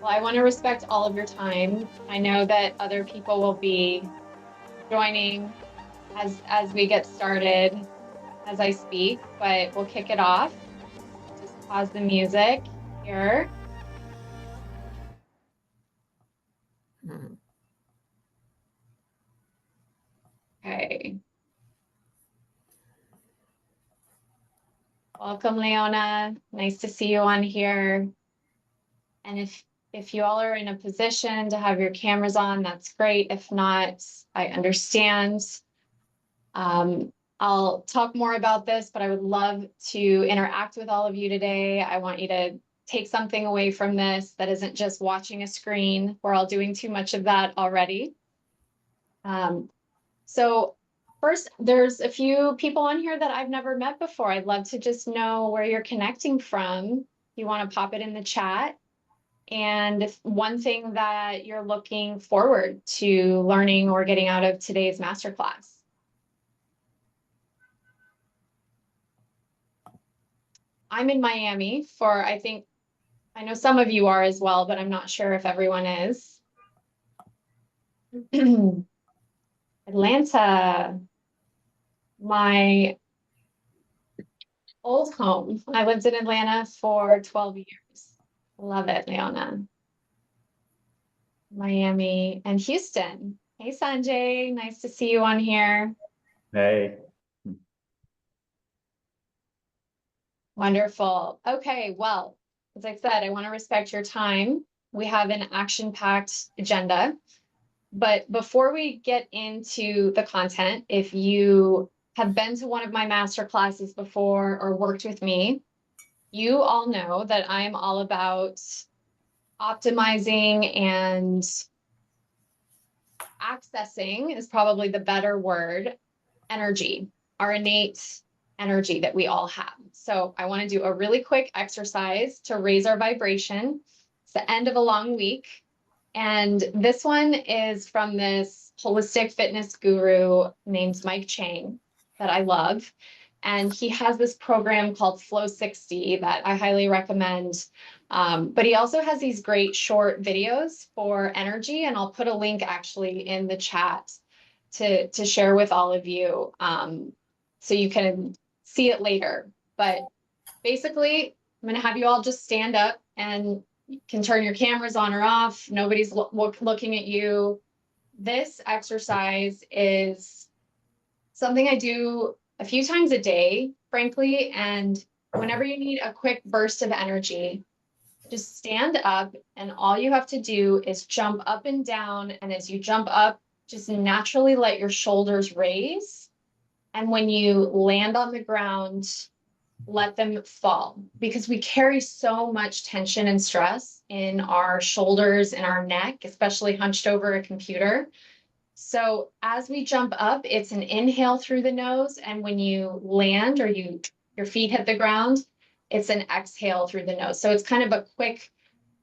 Well, I want to respect all of your time. I know that other people will be joining as we get started as I speak, but we'll kick it off. Just pause the music here. Okay. Welcome, Leona. Nice to see you on here. And if you all are in a position to have your cameras on, that's great. If not, I understand. I'll talk more about this, but I would love to interact with all of you today. I want you to take something away from this that isn't just watching a screen. We're all doing too much of that already. So first, there's a few people on here that I've never met before. I'd love to just know where you're connecting from. If you want to pop it in the chat. And one thing that you're looking forward to learning or getting out of today's masterclass. I'm in Miami for, I know some of you are as well, but I'm not sure if everyone is. Atlanta, my old home. I lived in Atlanta for 12 years. Love it, Leona. Miami and Houston. Hey, Sanjay, nice to see you on here. Hey. Wonderful. Okay, well, as I said, I want to respect your time. We have an action-packed agenda. But before we get into the content, if you have been to one of my master classes before or worked with me, you all know that I'm all about optimizing and accessing is probably the better word, energy, our innate energy that we all have. So I want to do a really quick exercise to raise our vibration. It's the end of a long week. And this one is from this holistic fitness guru named Mike Chang that I love. And he has this program called Flow 60 that I highly recommend. But he also has these great short videos for energy. And I'll put a link actually in the chat to share with all of you so you can see it later. But basically, I'm going to have you all just stand up and you can turn your cameras on or off. Nobody's looking at you. This exercise is something I do a few times a day, frankly. And whenever you need a quick burst of energy, just stand up and all you have to do is jump up and down. And as you jump up, just naturally let your shoulders raise. And when you land on the ground, let them fall, because we carry so much tension and stress in our shoulders and our neck, especially hunched over a computer. So as we jump up, it's an inhale through the nose. And when you land or your feet hit the ground, it's an exhale through the nose. So it's kind of a quick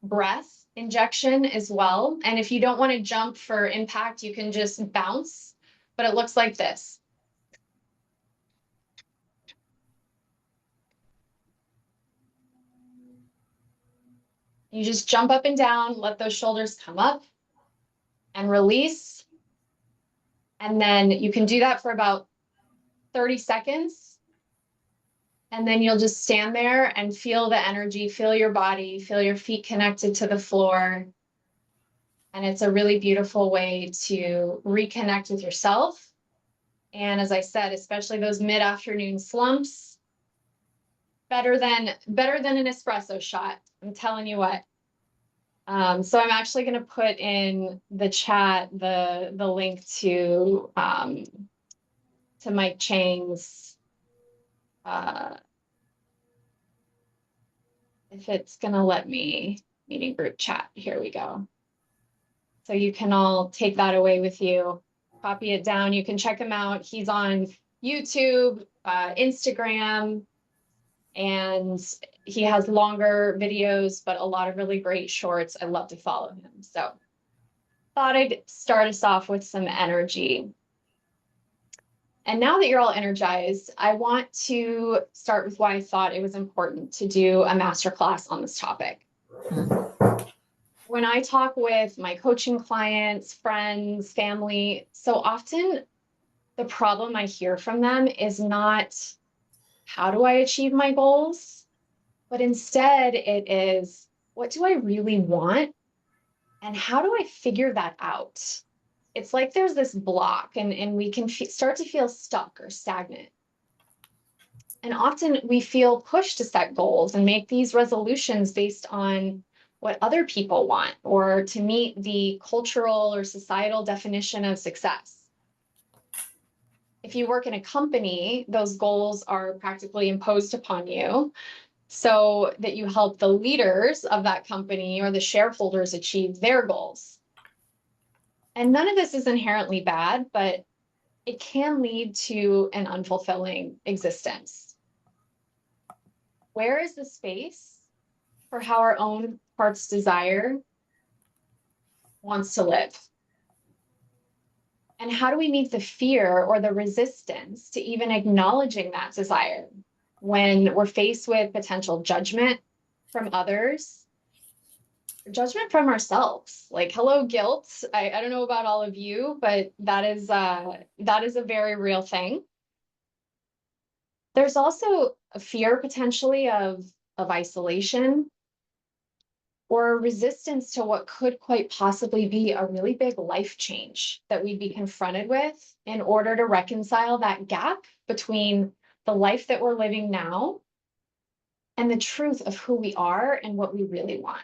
breath injection as well. And if you don't want to jump for impact, you can just bounce, but it looks like this. You just jump up and down, let those shoulders come up and release. And then you can do that for about 30 seconds. And then you'll just stand there and feel the energy, feel your body, feel your feet connected to the floor. And it's a really beautiful way to reconnect with yourself. And as I said, especially those mid-afternoon slumps, better than an espresso shot. I'm telling you what. So I'm actually going to put in the chat the link to Mike Chang's, if it's going to let me, meeting group chat. Here we go. So you can all take that away with you, copy it down. You can check him out. He's on YouTube, Instagram, and he has longer videos, but a lot of really great shorts. I love to follow him. So thought I'd start us off with some energy. And now that you're all energized, I want to start with why I thought it was important to do a masterclass on this topic. When I talk with my coaching clients, friends, family, so often the problem I hear from them is not, how do I achieve my goals? But instead, it is, what do I really want? And how do I figure that out? It's like there's this block, and we can start to feel stuck or stagnant. And often we feel pushed to set goals and make these resolutions based on what other people want or to meet the cultural or societal definition of success. If you work in a company, those goals are practically imposed upon you so that you help the leaders of that company or the shareholders achieve their goals. And none of this is inherently bad, but it can lead to an unfulfilling existence. Where is the space for how our own heart's desire wants to live? And how do we meet the fear or the resistance to even acknowledging that desire when we're faced with potential judgment from others, judgment from ourselves? Like, hello, guilt. I don't know about all of you, but that is a very real thing. There's also a fear potentially of isolation or resistance to what could quite possibly be a really big life change that we'd be confronted with in order to reconcile that gap between the life that we're living now and the truth of who we are and what we really want.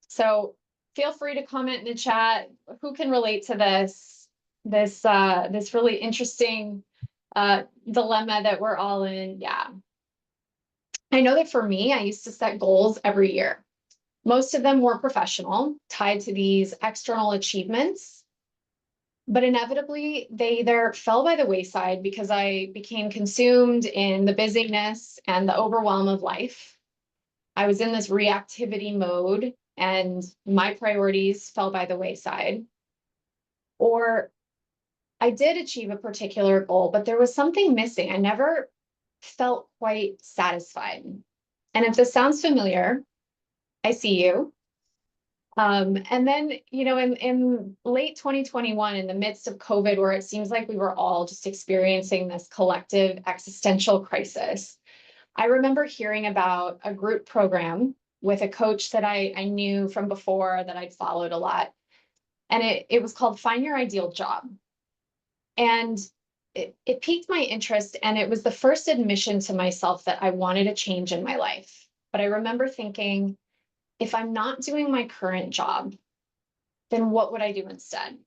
So feel free to comment in the chat who can relate to this really interesting dilemma that we're all in. Yeah. I know that for me, I used to set goals every year. Most of them were professional, tied to these external achievements, but inevitably they either fell by the wayside because I became consumed in the busyness and the overwhelm of life. I was in this reactivity mode and my priorities fell by the wayside. Or I did achieve a particular goal, but there was something missing. I never felt quite satisfied. And if this sounds familiar, I see you. And then, in late 2021, in the midst of COVID, where it seems like we were all just experiencing this collective existential crisis, I remember hearing about a group program with a coach that I knew from before, that I'd followed a lot. And it was called Find Your Ideal Job. And it piqued my interest. And it was the first admission to myself that I wanted a change in my life. But I remember thinking, if I'm not doing my current job, then what would I do instead?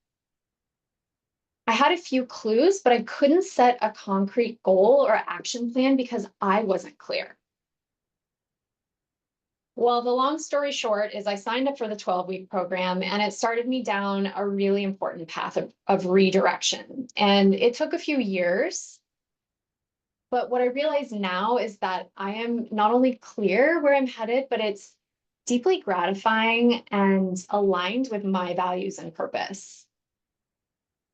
I had a few clues, but I couldn't set a concrete goal or action plan because I wasn't clear. Well, the long story short is I signed up for the 12-week program, and it started me down a really important path of redirection. And it took a few years. But what I realize now is that I am not only clear where I'm headed, but it's deeply gratifying and aligned with my values and purpose.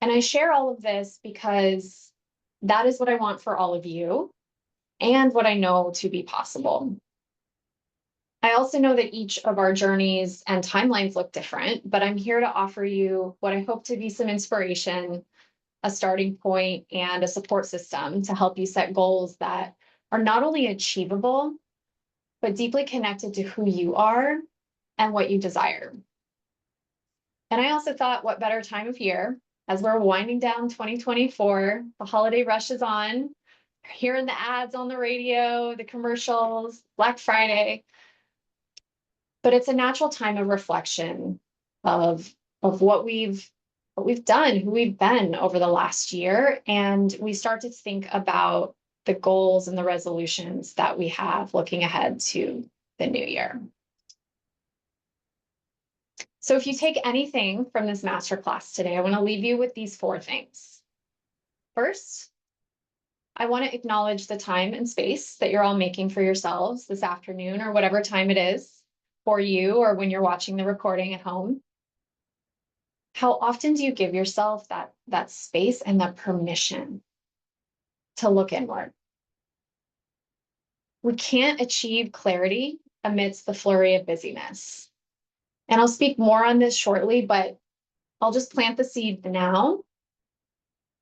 And I share all of this because that is what I want for all of you and what I know to be possible. I also know that each of our journeys and timelines look different, but I'm here to offer you what I hope to be some inspiration, a starting point, and a support system to help you set goals that are not only achievable, but deeply connected to who you are and what you desire. And I also thought, what better time of year, as we're winding down 2024, the holiday rush is on, hearing the ads on the radio, the commercials, Black Friday. But it's a natural time of reflection of what we've done, who we've been over the last year. And we start to think about the goals and the resolutions that we have looking ahead to the new year. So if you take anything from this masterclass today, I want to leave you with these 4 things. First, I want to acknowledge the time and space that you're all making for yourselves this afternoon, or whatever time it is for you, or when you're watching the recording at home. How often do you give yourself that space and that permission to look inward? We can't achieve clarity amidst the flurry of busyness. And I'll speak more on this shortly, but I'll just plant the seed now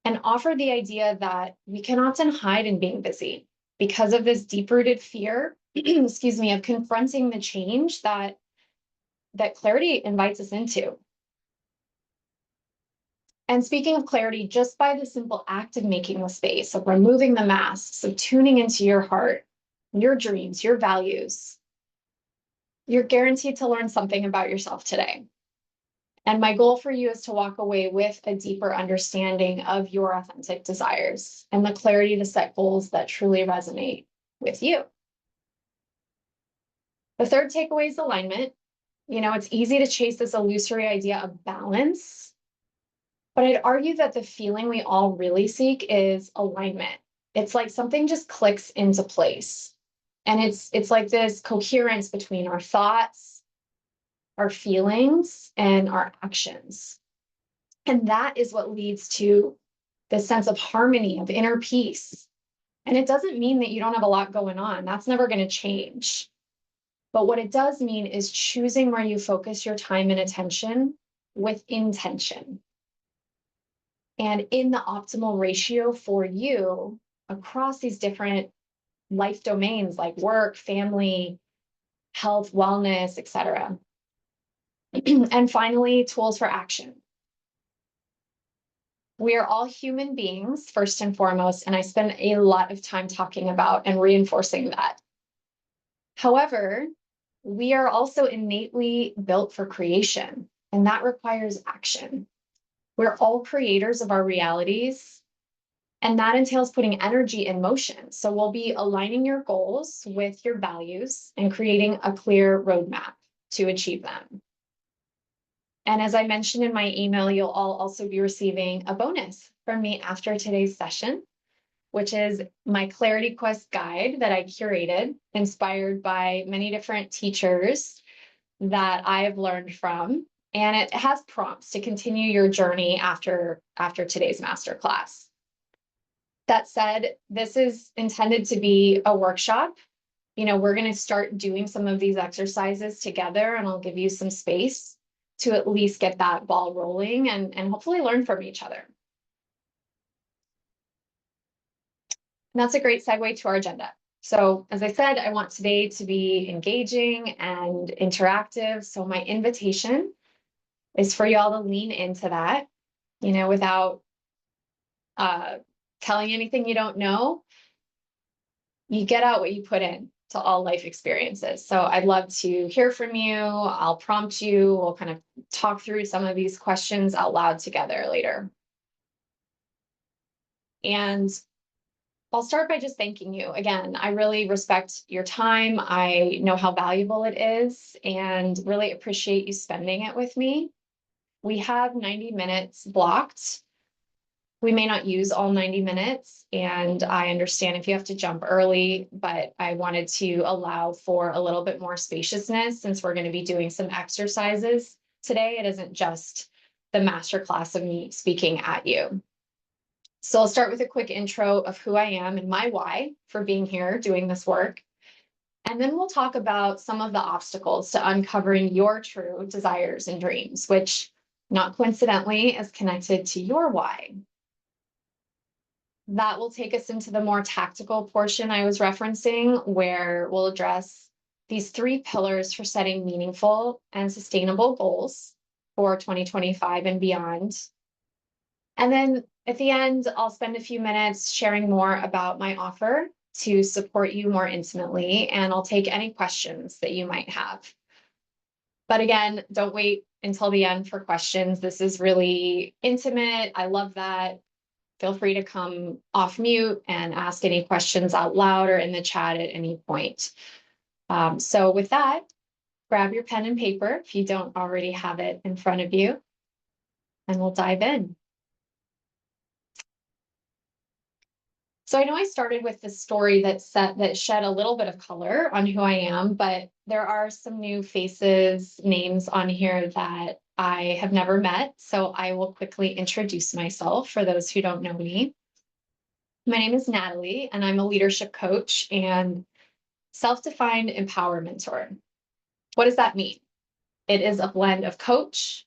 and offer the idea that we can often hide in being busy because of this deep-rooted fear, excuse me, of confronting the change that clarity invites us into. And speaking of clarity, just by the simple act of making the space, of removing the masks, of tuning into your heart, your dreams, your values, you're guaranteed to learn something about yourself today. And my goal for you is to walk away with a deeper understanding of your authentic desires and the clarity to set goals that truly resonate with you. The third takeaway is alignment. It's easy to chase this illusory idea of balance, but I'd argue that the feeling we all really seek is alignment. It's like something just clicks into place. And it's like this coherence between our thoughts, our feelings, and our actions. And that is what leads to this sense of harmony, of inner peace. And it doesn't mean that you don't have a lot going on. That's never going to change. But what it does mean is choosing where you focus your time and attention with intention. And in the optimal ratio for you across these different life domains like work, family, health, wellness, etc. And finally, tools for action. We are all human beings, first and foremost, and I spend a lot of time talking about and reinforcing that. However, we are also innately built for creation, and that requires action. We're all creators of our realities, and that entails putting energy in motion. So we'll be aligning your goals with your values and creating a clear roadmap to achieve them. And as I mentioned in my email, you'll all also be receiving a bonus from me after today's session, which is my Clarity Quest guide that I curated, inspired by many different teachers that I've learned from. And it has prompts to continue your journey after today's masterclass. That said, this is intended to be a workshop. We're going to start doing some of these exercises together, and I'll give you some space to at least get that ball rolling and hopefully learn from each other. And that's a great segue to our agenda. So as I said, I want today to be engaging and interactive. So my invitation is for y'all to lean into that, without telling anything you don't know. You get out what you put in to all life experiences. So I'd love to hear from you. I'll prompt you. We'll kind of talk through some of these questions out loud together later. And I'll start by just thanking you. Again, I really respect your time. I know how valuable it is and really appreciate you spending it with me. We have 90 minutes blocked. We may not use all 90 minutes, and I understand if you have to jump early, but I wanted to allow for a little bit more spaciousness since we're going to be doing some exercises today. It isn't just the masterclass of me speaking at you. So I'll start with a quick intro of who I am and my why for being here doing this work. And then we'll talk about some of the obstacles to uncovering your true desires and dreams, which not coincidentally is connected to your why. That will take us into the more tactical portion I was referencing, where we'll address these 3 pillars for setting meaningful and sustainable goals for 2025 and beyond. And then at the end, I'll spend a few minutes sharing more about my offer to support you more intimately, and I'll take any questions that you might have. But again, don't wait until the end for questions. This is really intimate. I love that. Feel free to come off mute and ask any questions out loud or in the chat at any point. So with that, grab your pen and paper if you don't already have it in front of you, and we'll dive in. So I know I started with this story that shed a little bit of color on who I am, but there are some new faces, names on here that I have never met. So I will quickly introduce myself for those who don't know me. My name is Natalie, and I'm a leadership coach and Self-defined empowermentor. What does that mean? It is a blend of coach,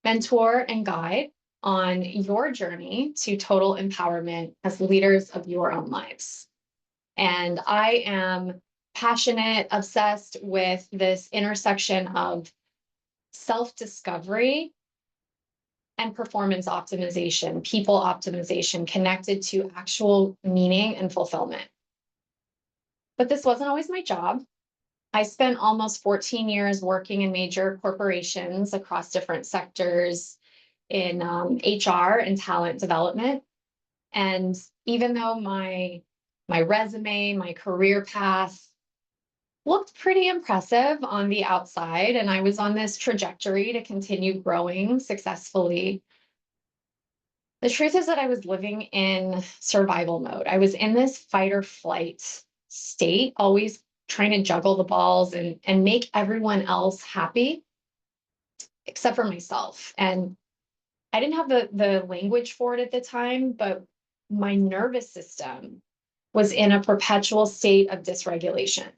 mentor, and guide on your journey to total empowerment as leaders of your own lives. And I am passionate, obsessed with this intersection of self-discovery and performance optimization, people optimization, connected to actual meaning and fulfillment. But this wasn't always my job. I spent almost 14 years working in major corporations across different sectors in HR and talent development. And even though my resume, my career path looked pretty impressive on the outside, and I was on this trajectory to continue growing successfully, the truth is that I was living in survival mode. I was in this fight or flight state, always trying to juggle the balls and make everyone else happy except for myself. And I didn't have the language for it at the time, but my nervous system was in a perpetual state of dysregulation.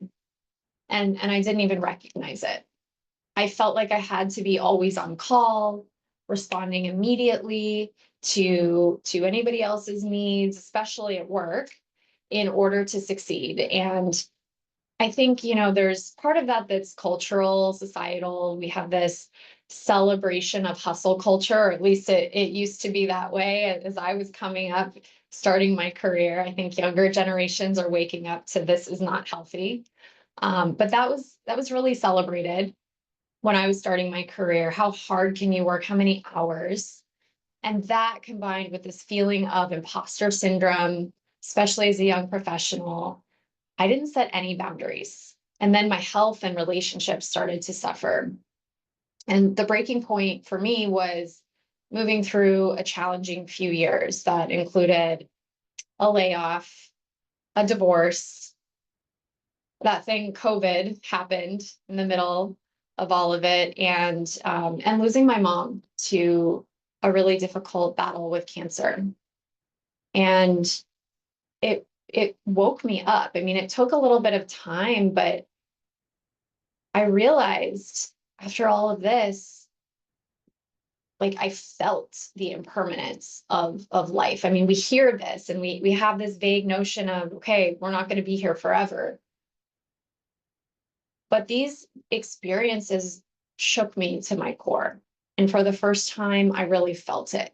And I didn't even recognize it. I felt like I had to be always on call, responding immediately to anybody else's needs, especially at work, in order to succeed. And I think, there's part of that that's cultural, societal. We have this celebration of hustle culture, or at least it used to be that way as I was coming up, starting my career. I think younger generations are waking up to this is not healthy. But that was really celebrated when I was starting my career. How hard can you work? How many hours? And that combined with this feeling of imposter syndrome, especially as a young professional, I didn't set any boundaries. And then my health and relationships started to suffer. And the breaking point for me was moving through a challenging few years that included a layoff, a divorce. That thing, COVID, happened in the middle of all of it, and losing my mom to a really difficult battle with cancer. And it woke me up. I mean, it took a little bit of time, but I realized after all of this, like, I felt the impermanence of life. I mean, we hear this and we have this vague notion of, okay, we're not going to be here forever. But these experiences shook me to my core. And for the first time, I really felt it.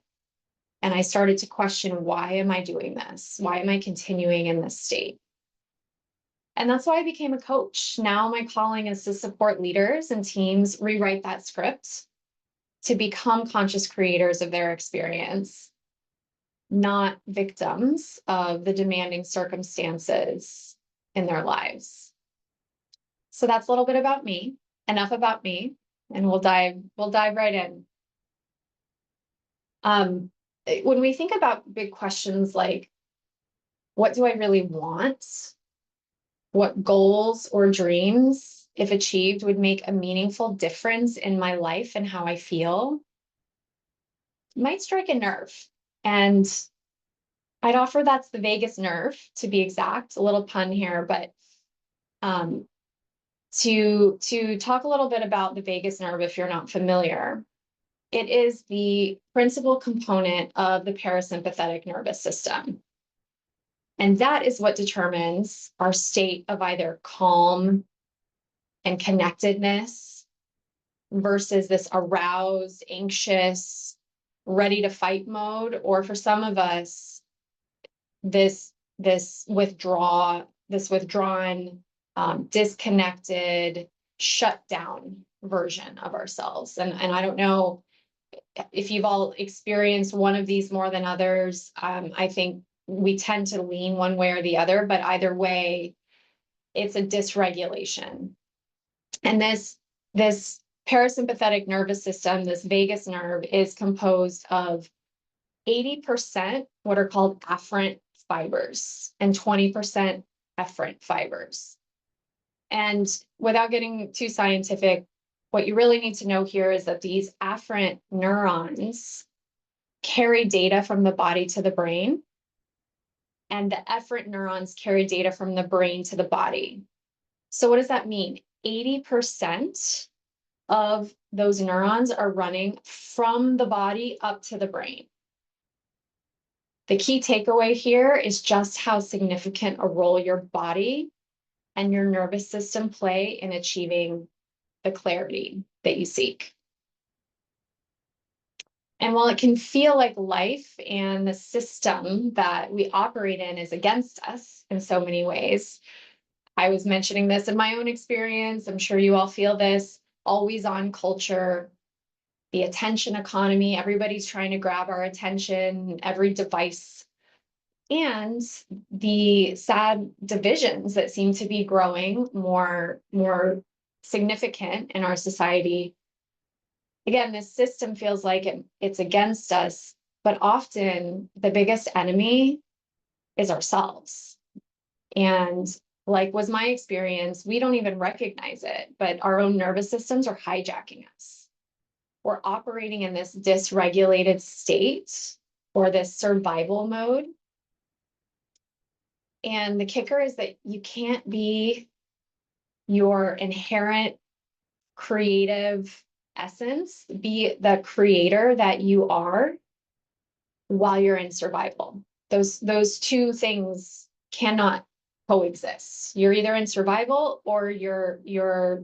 And I started to question, why am I doing this? Why am I continuing in this state? And that's why I became a coach. Now my calling is to support leaders and teams rewrite that script to become conscious creators of their experience, not victims of the demanding circumstances in their lives. So that's a little bit about me, enough about me, and we'll dive right in. When we think about big questions like, what do I really want? What goals or dreams, if achieved, would make a meaningful difference in my life and how I feel, might strike a nerve. And I'd offer that's the vagus nerve, to be exact, a little pun here, but to talk a little bit about the vagus nerve, if you're not familiar, it is the principal component of the parasympathetic nervous system. And that is what determines our state of either calm and connectedness versus this aroused, anxious, ready to fight mode, or for some of us, this withdrawn, disconnected, shut down version of ourselves. And I don't know if you've all experienced one of these more than others. I think we tend to lean one way or the other, but either way, it's a dysregulation. And this parasympathetic nervous system, this vagus nerve, is composed of 80% what are called afferent fibers and 20% efferent fibers. And without getting too scientific, what you really need to know here is that these afferent neurons carry data from the body to the brain, and the efferent neurons carry data from the brain to the body. So what does that mean? 80% of those neurons are running from the body up to the brain. The key takeaway here is just how significant a role your body and your nervous system play in achieving the clarity that you seek. And while it can feel like life and the system that we operate in is against us in so many ways, I was mentioning this in my own experience. I'm sure you all feel this. Always on culture, the attention economy, everybody's trying to grab our attention, every device, and the sad divisions that seem to be growing more significant in our society. Again, this system feels like it's against us, but often the biggest enemy is ourselves. And like was my experience, we don't even recognize it, but our own nervous systems are hijacking us. We're operating in this dysregulated state or this survival mode. And the kicker is that you can't be your inherent creative essence, be the creator that you are while you're in survival. Those two things cannot coexist. You're either in survival or you're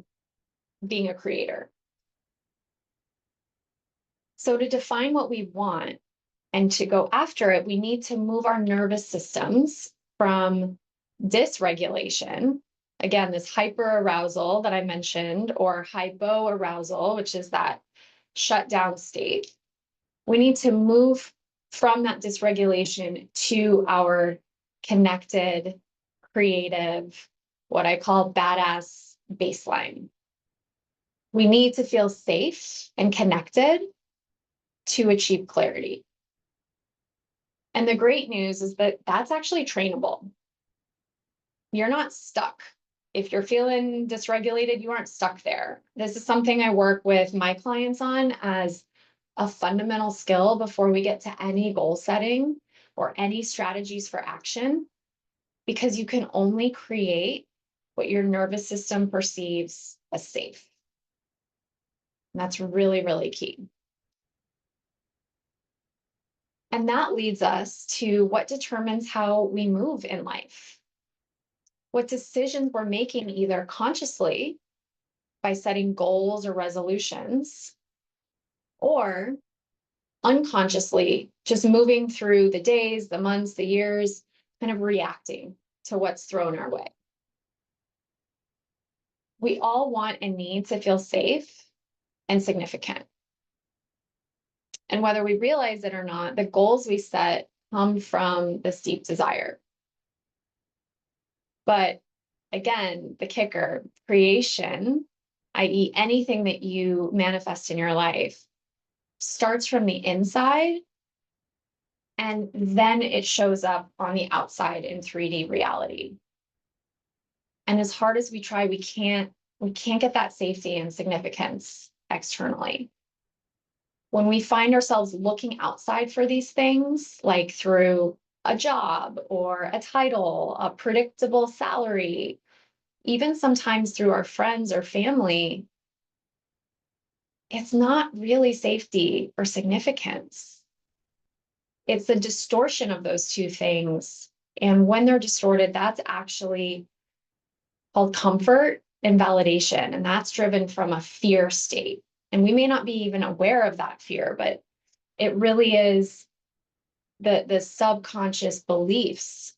being a creator. So to define what we want and to go after it, we need to move our nervous systems from dysregulation, again, this hyperarousal that I mentioned, or hypoarousal, which is that shutdown state. We need to move from that dysregulation to our connected, creative, what I call badass baseline. We need to feel safe and connected to achieve clarity. And the great news is that that's actually trainable. You're not stuck. If you're feeling dysregulated, you aren't stuck there. This is something I work with my clients on as a fundamental skill before we get to any goal setting or any strategies for action, because you can only create what your nervous system perceives as safe. And that's really, really key. And that leads us to what determines how we move in life. What decisions we're making either consciously by setting goals or resolutions, or unconsciously just moving through the days, the months, the years, kind of reacting to what's thrown our way. We all want and need to feel safe and significant. And whether we realize it or not, the goals we set come from this deep desire. But again, the kicker, creation, i.e., anything that you manifest in your life, starts from the inside, and then it shows up on the outside in 3D reality. And as hard as we try, we can't get that safety and significance externally. When we find ourselves looking outside for these things, like through a job or a title, a predictable salary, even sometimes through our friends or family, it's not really safety or significance. It's the distortion of those two things. And when they're distorted, that's actually called comfort and validation. And that's driven from a fear state. And we may not be even aware of that fear, but it really is the subconscious beliefs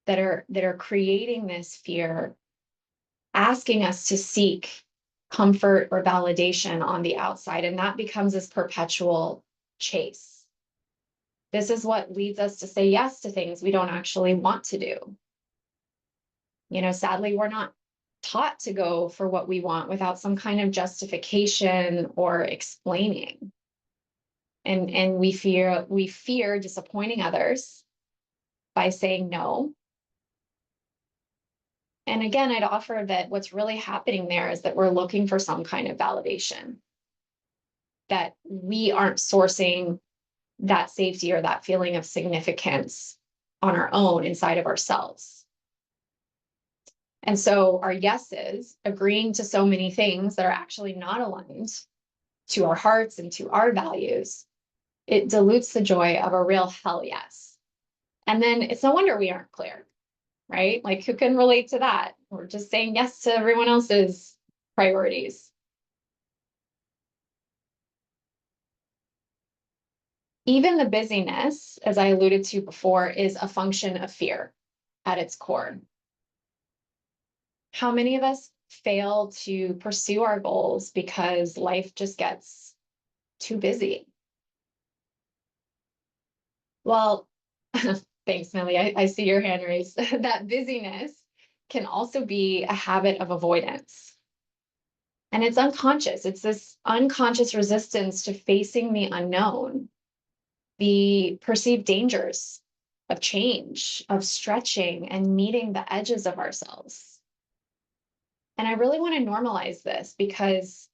that are creating this fear, asking us to seek comfort or validation on the outside. And that becomes this perpetual chase. This is what leads us to say yes to things we don't actually want to do. You know, sadly, we're not taught to go for what we want without some kind of justification or explaining. And we fear disappointing others by saying no. And again, I'd offer that what's really happening there is that we're looking for some kind of validation, that we aren't sourcing that safety or that feeling of significance on our own inside of ourselves. And so our yeses, agreeing to so many things that are actually not aligned to our hearts and to our values, it dilutes the joy of a real hell yes. And then it's no wonder we aren't clear, right? Like, who can relate to that? We're just saying yes to everyone else's priorities. Even the busyness, as I alluded to before, is a function of fear at its core. How many of us fail to pursue our goals because life just gets too busy? Well, thanks, Millie. I see your hand raised. That busyness can also be a habit of avoidance. And it's unconscious. It's this unconscious resistance to facing the unknown, the perceived dangers of change, of stretching, and meeting the edges of ourselves. And I really want to normalize this because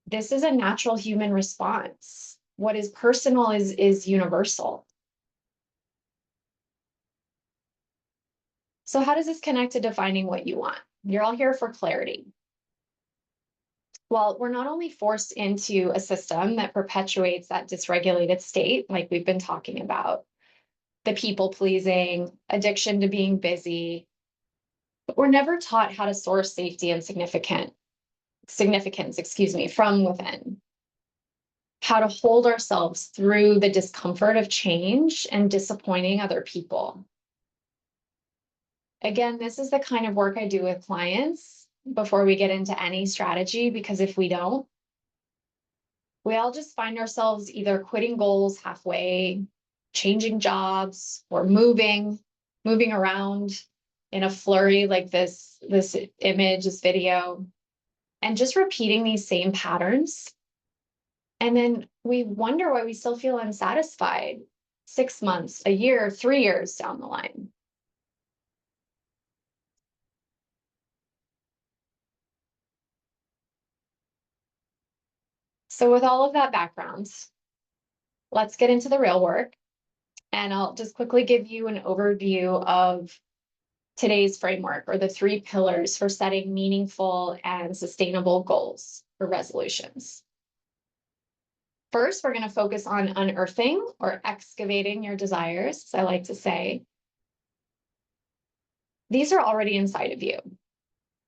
this is a natural human response. What is personal is universal. So how does this connect to defining what you want? You're all here for clarity. Well, we're not only forced into a system that perpetuates that dysregulated state, like we've been talking about, the people pleasing, addiction to being busy, but we're never taught how to source safety and significance, from within. How to hold ourselves through the discomfort of change and disappointing other people. Again, this is the kind of work I do with clients before we get into any strategy, because if we don't, we all just find ourselves either quitting goals halfway, changing jobs, or moving around in a flurry like this image, this video, and just repeating these same patterns. And then we wonder why we still feel unsatisfied 6 months, a year, 3 years down the line. So with all of that background, let's get into the real work. And I'll just quickly give you an overview of today's framework, or the 3 pillars for setting meaningful and sustainable goals or resolutions. First, we're going to focus on unearthing or excavating your desires, as I like to say. These are already inside of you.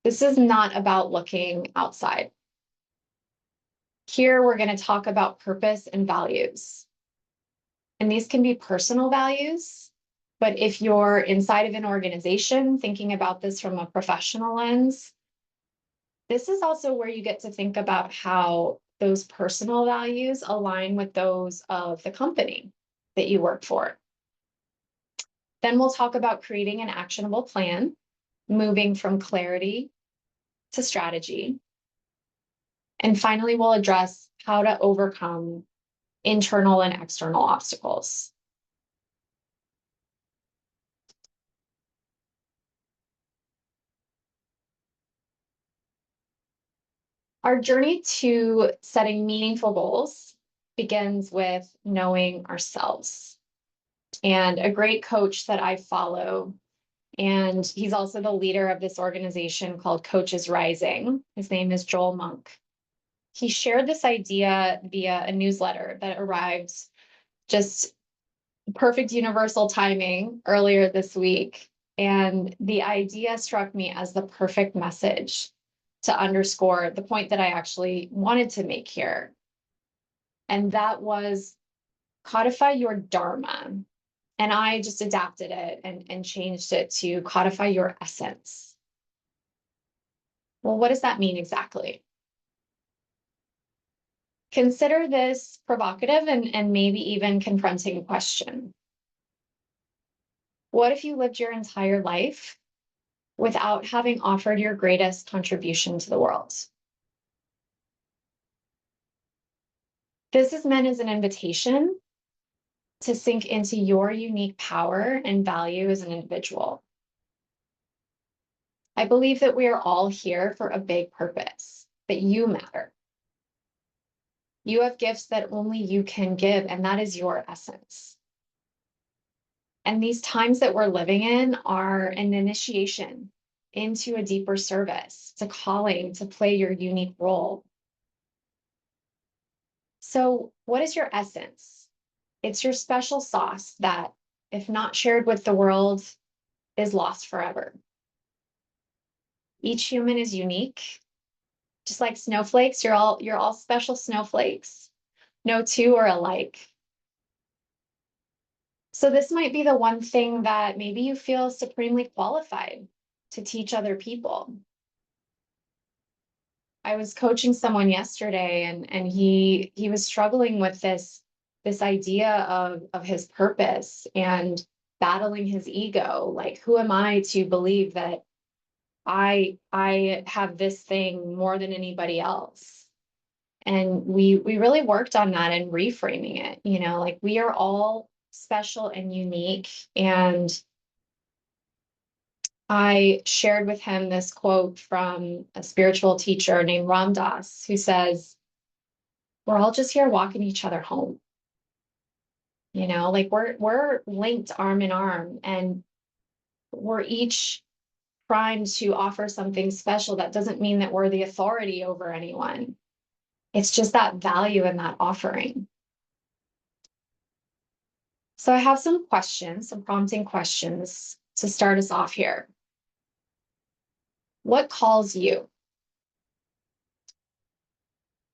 This is not about looking outside. Here, we're going to talk about purpose and values. And these can be personal values, but if you're inside of an organization thinking about this from a professional lens, this is also where you get to think about how those personal values align with those of the company that you work for. Then we'll talk about creating an actionable plan, moving from clarity to strategy. And finally, we'll address how to overcome internal and external obstacles. Our journey to setting meaningful goals begins with knowing ourselves. And a great coach that I follow, and he's also the leader of this organization called Coaches Rising. His name is Joel Monk. He shared this idea via a newsletter that arrived just perfect universal timing earlier this week. And the idea struck me as the perfect message to underscore the point that I actually wanted to make here. And that was codify your dharma. And I just adapted it and changed it to codify your essence. Well, what does that mean exactly? Consider this provocative and maybe even confronting question. What if you lived your entire life without having offered your greatest contribution to the world? This is meant as an invitation to sink into your unique power and value as an individual. I believe that we are all here for a big purpose, that you matter. You have gifts that only you can give, and that is your essence. And these times that we're living in are an initiation into a deeper service. It's a calling to play your unique role. So, what is your essence? It's your special sauce that, if not shared with the world, is lost forever. Each human is unique. Just like snowflakes, you're all special snowflakes. No two are alike. So this might be the one thing that maybe you feel supremely qualified to teach other people. I was coaching someone yesterday, and he was struggling with this idea of his purpose and battling his ego. Like, who am I to believe that I have this thing more than anybody else? And we really worked on that and reframing it, like we are all special and unique. And I shared with him this quote from a spiritual teacher named Ram Dass, who says, we're all just here walking each other home. Like we're linked arm in arm, and we're each primed to offer something special. That doesn't mean that we're the authority over anyone. It's just that value in that offering. So I have some questions, some prompting questions to start us off here. What calls you?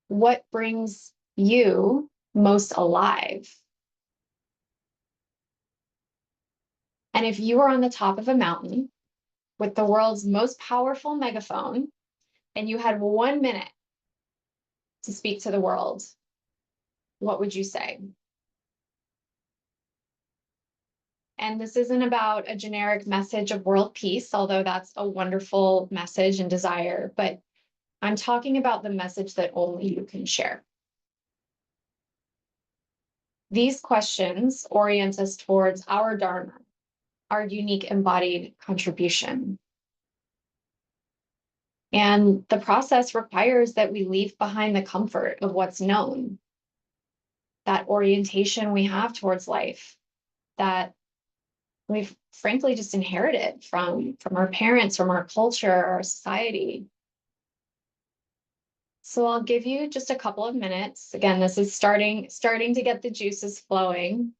What brings you most alive? And if you were on the top of a mountain with the world's most powerful megaphone, and you had 1 minute to speak to the world, what would you say? And this isn't about a generic message of world peace, although that's a wonderful message and desire, but I'm talking about the message that only you can share. These questions orient us towards our Dharma, our unique embodied contribution. And the process requires that we leave behind the comfort of what's known, that orientation we have towards life, that we've frankly just inherited from our parents, from our culture, our society. So I'll give you just a couple of minutes. Again, this is starting to get the juices flowing,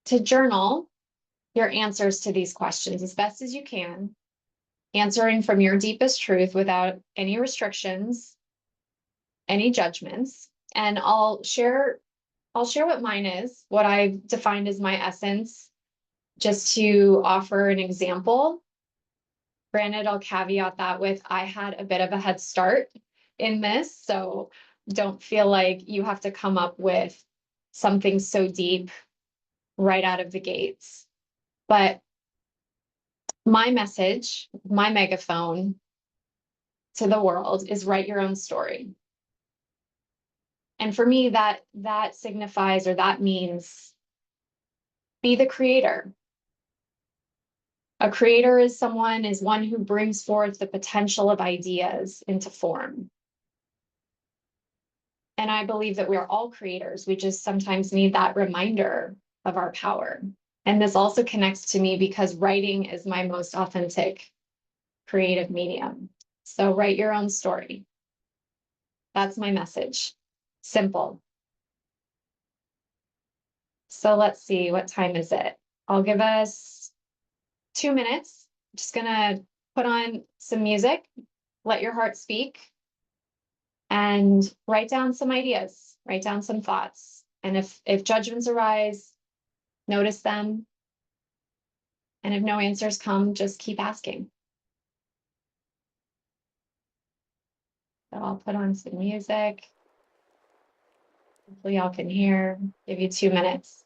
to journal your answers to these questions as best as you can, answering from your deepest truth without any restrictions, any judgments. And I'll share what mine is, what I've defined as my essence, just to offer an example. Granted, I'll caveat that with I had a bit of a head start in this, so don't feel like you have to come up with something so deep right out of the gates. But my message, my megaphone to the world is write your own story. And for me, that signifies, or that means, be the creator. A creator is one who brings forth the potential of ideas into form. And I believe that we're all creators. We just sometimes need that reminder of our power. And this also connects to me because writing is my most authentic creative medium. So write your own story. That's my message. Simple. So let's see, what time is it? I'll give us 2 minutes. I'm just gonna put on some music, let your heart speak, and write down some ideas, write down some thoughts. And if judgments arise, notice them. And if no answers come, just keep asking. So I'll put on some music. Hopefully y'all can hear. Give you 2 minutes.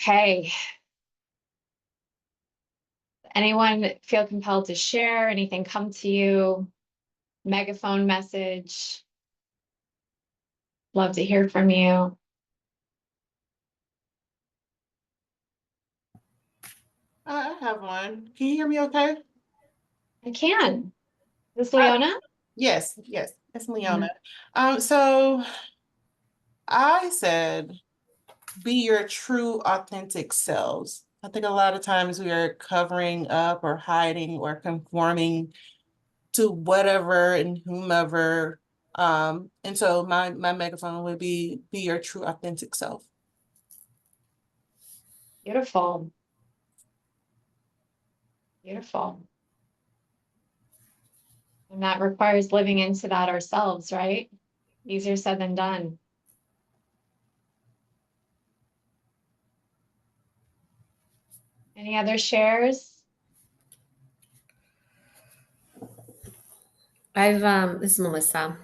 Okay. Anyone feel compelled to share? Anything come to you? Megaphone message? Love to hear from you. I have one. Can you hear me okay? I can. Is this Uh, Leona? yes, yes, it's Leona. So I said, be your true, authentic selves. I think a lot of times we are covering up or hiding or conforming to whatever and whomever. And so my megaphone would be your true, authentic self. Beautiful. Beautiful. And that requires living into that ourselves, right? Easier said than done. Any other shares? This is Melissa.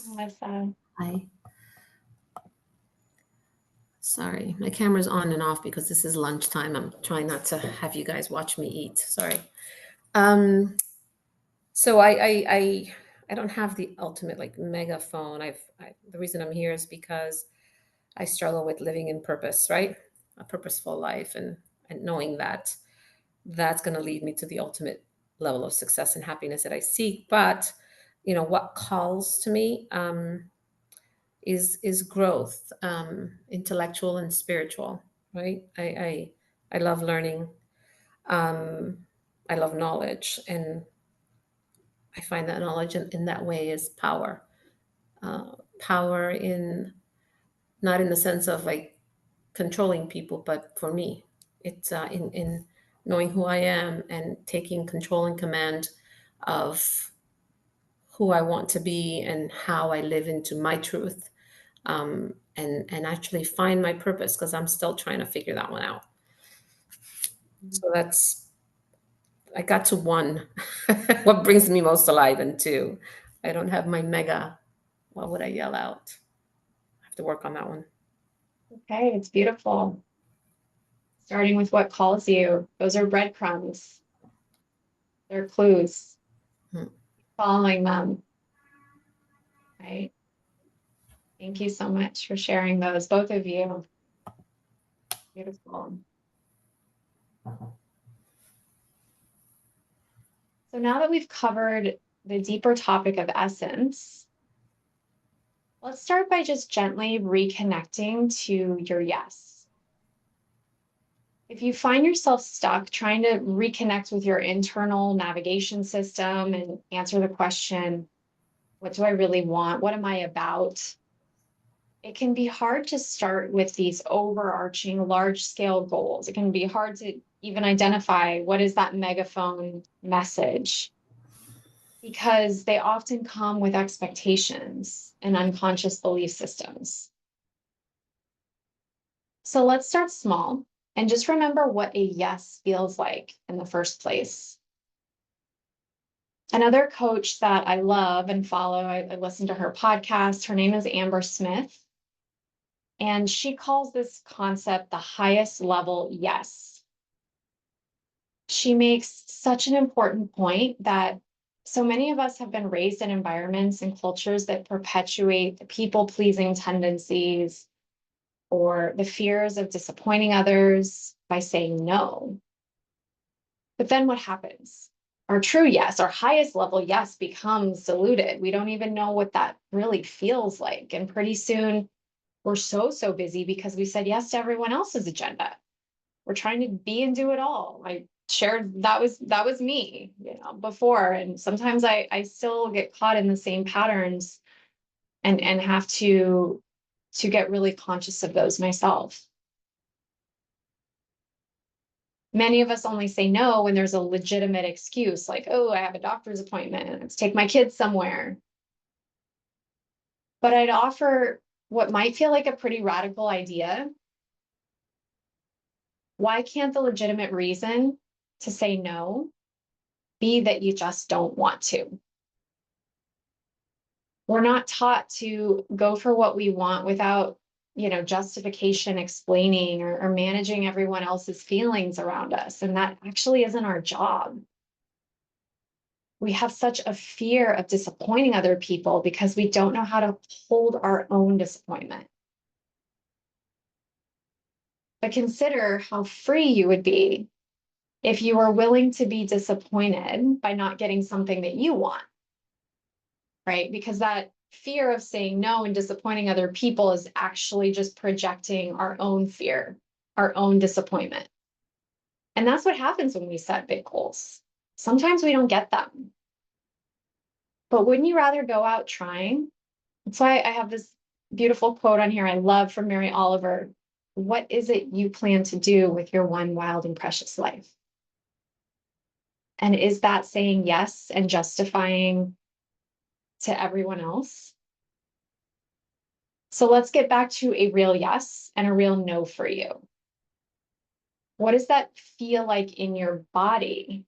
Melissa. Hi. Sorry, my camera's on and off because this is lunchtime. I'm trying not to have you guys watch me eat. Sorry. So I don't have the ultimate like megaphone. The reason I'm here is because I struggle with living in purpose, right? A purposeful life, and knowing that that's going to lead me to the ultimate level of success and happiness that I seek. But what calls to me is growth, intellectual and spiritual, right? I love learning. Um, I love knowledge, and I find that knowledge in that way is power. Power in not in the sense of like controlling people, but for me, it's in knowing who I am and taking control and command of who I want to be and how I live into my truth, and actually find my purpose because I'm still trying to figure that one out. So that's I got to one. What brings me most alive, and two, I don't have my mega. What would I yell out? I have to work on that one. Okay, it's beautiful. Starting with what calls you. Those are breadcrumbs. They're clues. Hmm. Following them, right? Thank you so much for sharing those, both of you. Beautiful. So now that we've covered the deeper topic of essence, let's start by just gently reconnecting to your yes. If you find yourself stuck trying to reconnect with your internal navigation system and answer the question, what do I really want? What am I about? It can be hard to start with these overarching large scale goals. It can be hard to even identify what is that megaphone message, because they often come with expectations and unconscious belief systems. So let's start small and just remember what a yes feels like in the first place. Another coach that I love and follow, I listen to her podcast. Her name is Amber Smith. And she calls this concept the highest level yes. She makes such an important point that so many of us have been raised in environments and cultures that perpetuate the people pleasing tendencies or the fears of disappointing others by saying no. But then what happens? Our true yes, our highest level yes becomes diluted. We don't even know what that really feels like. And pretty soon we're so busy because we said yes to everyone else's agenda. We're trying to be and do it all. I shared that was me, before. And sometimes I still get caught in the same patterns and have to get really conscious of those myself. Many of us only say no when there's a legitimate excuse, like, oh, I have a doctor's appointment, let's take my kids somewhere. But I'd offer what might feel like a pretty radical idea. Why can't the legitimate reason to say no be that you just don't want to? We're not taught to go for what we want without, justification, explaining or managing everyone else's feelings around us. And that actually isn't our job. We have such a fear of disappointing other people because we don't know how to hold our own disappointment. But consider how free you would be if you were willing to be disappointed by not getting something that you want, right? Because that fear of saying no and disappointing other people is actually just projecting our own fear, our own disappointment. And that's what happens when we set big goals. Sometimes we don't get them. But wouldn't you rather go out trying? That's why I have this beautiful quote on here I love from Mary Oliver. What is it you plan to do with your one wild and precious life? And is that saying yes and justifying to everyone else? So let's get back to a real yes and a real no for you. What does that feel like in your body?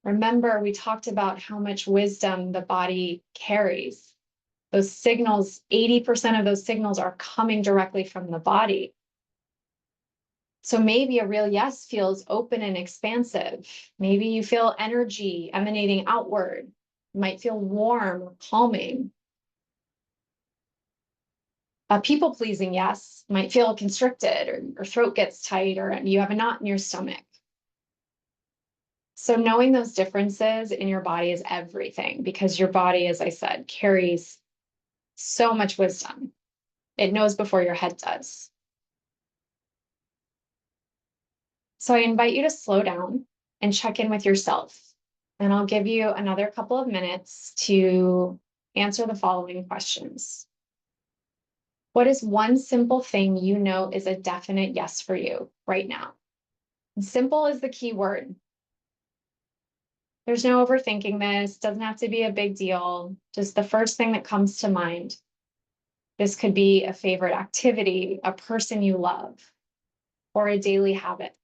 Remember, we talked about how much wisdom the body carries. Those signals, 80% of those signals are coming directly from the body. So maybe a real yes feels open and expansive. Maybe you feel energy emanating outward. You might feel warm or calming. A people-pleasing yes might feel constricted, or your throat gets tight, or you have a knot in your stomach. So knowing those differences in your body is everything, because your body, as I said, carries so much wisdom. It knows before your head does. So I invite you to slow down and check in with yourself. And I'll give you another couple of minutes to answer the following questions. What is one simple thing you know is a definite yes for you right now? And simple is the key word. There's no overthinking this. Doesn't have to be a big deal. Just the first thing that comes to mind. This could be a favorite activity, a person you love, or a daily habit.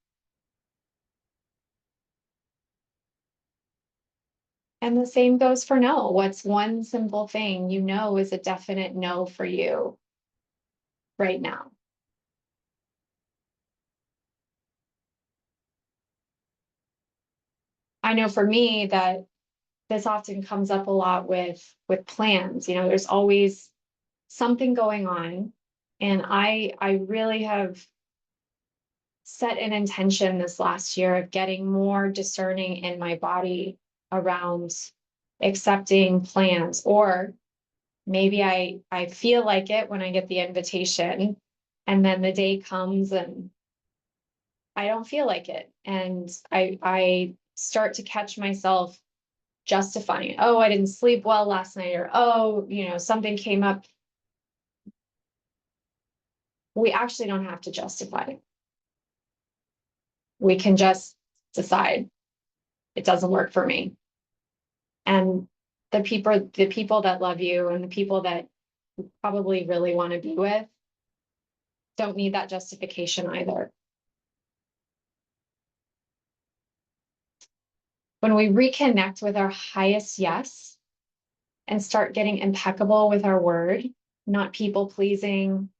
And the same goes for no. What's one simple thing you know is a definite no for you right now? I know for me that this often comes up a lot with plans. There's always something going on. And I really have set an intention this last year of getting more discerning in my body around accepting plans, or maybe I feel like it when I get the invitation, and then the day comes and I don't feel like it. And I start to catch myself justifying it. Oh, I didn't sleep well last night, or oh, something came up. We actually don't have to justify it. We can just decide it doesn't work for me. And the people that love you and the people that you probably really want to be with don't need that justification either. When we reconnect with our highest yes and start getting impeccable with our word, not people pleasing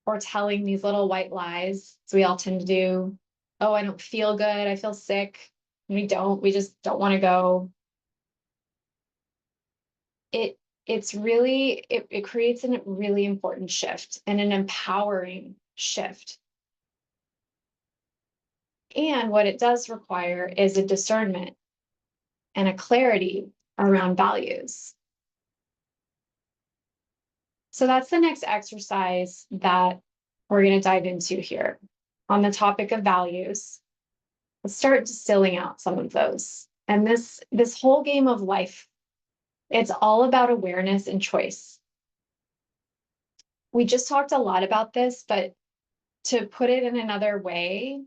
or telling these little white lies, as we all tend to do. Oh, I don't feel good. I feel sick. We just don't want to go. It creates a really important shift and an empowering shift. And what it does require is a discernment and a clarity around values. So that's the next exercise that we're going to dive into here on the topic of values. Let's start distilling out some of those. And this whole game of life, it's all about awareness and choice. We just talked a lot about this, but to put it in another way,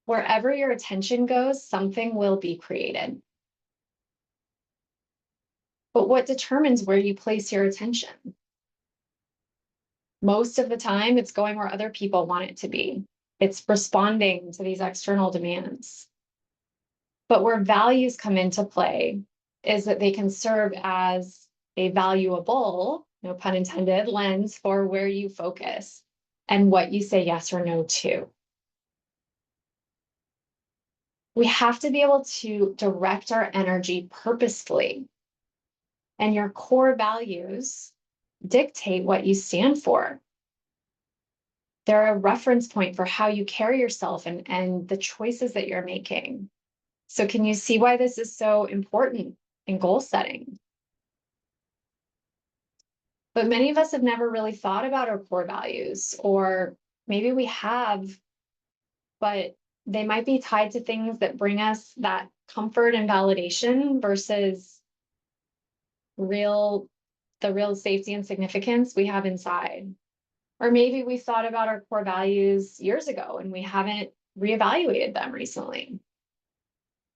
wherever your attention goes, something will be created. But what determines where you place your attention? Most of the time, it's going where other people want it to be. It's responding to these external demands. But where values come into play is that they can serve as a valuable no pun intended, lens for where you focus and what you say yes or no to. We have to be able to direct our energy purposefully. And your core values dictate what you stand for. They're a reference point for how you carry yourself and the choices that you're making. So can you see why this is so important in goal setting? But many of us have never really thought about our core values, or maybe we have, but they might be tied to things that bring us that comfort and validation versus the real safety and significance we have inside. Or maybe we thought about our core values years ago and we haven't reevaluated them recently.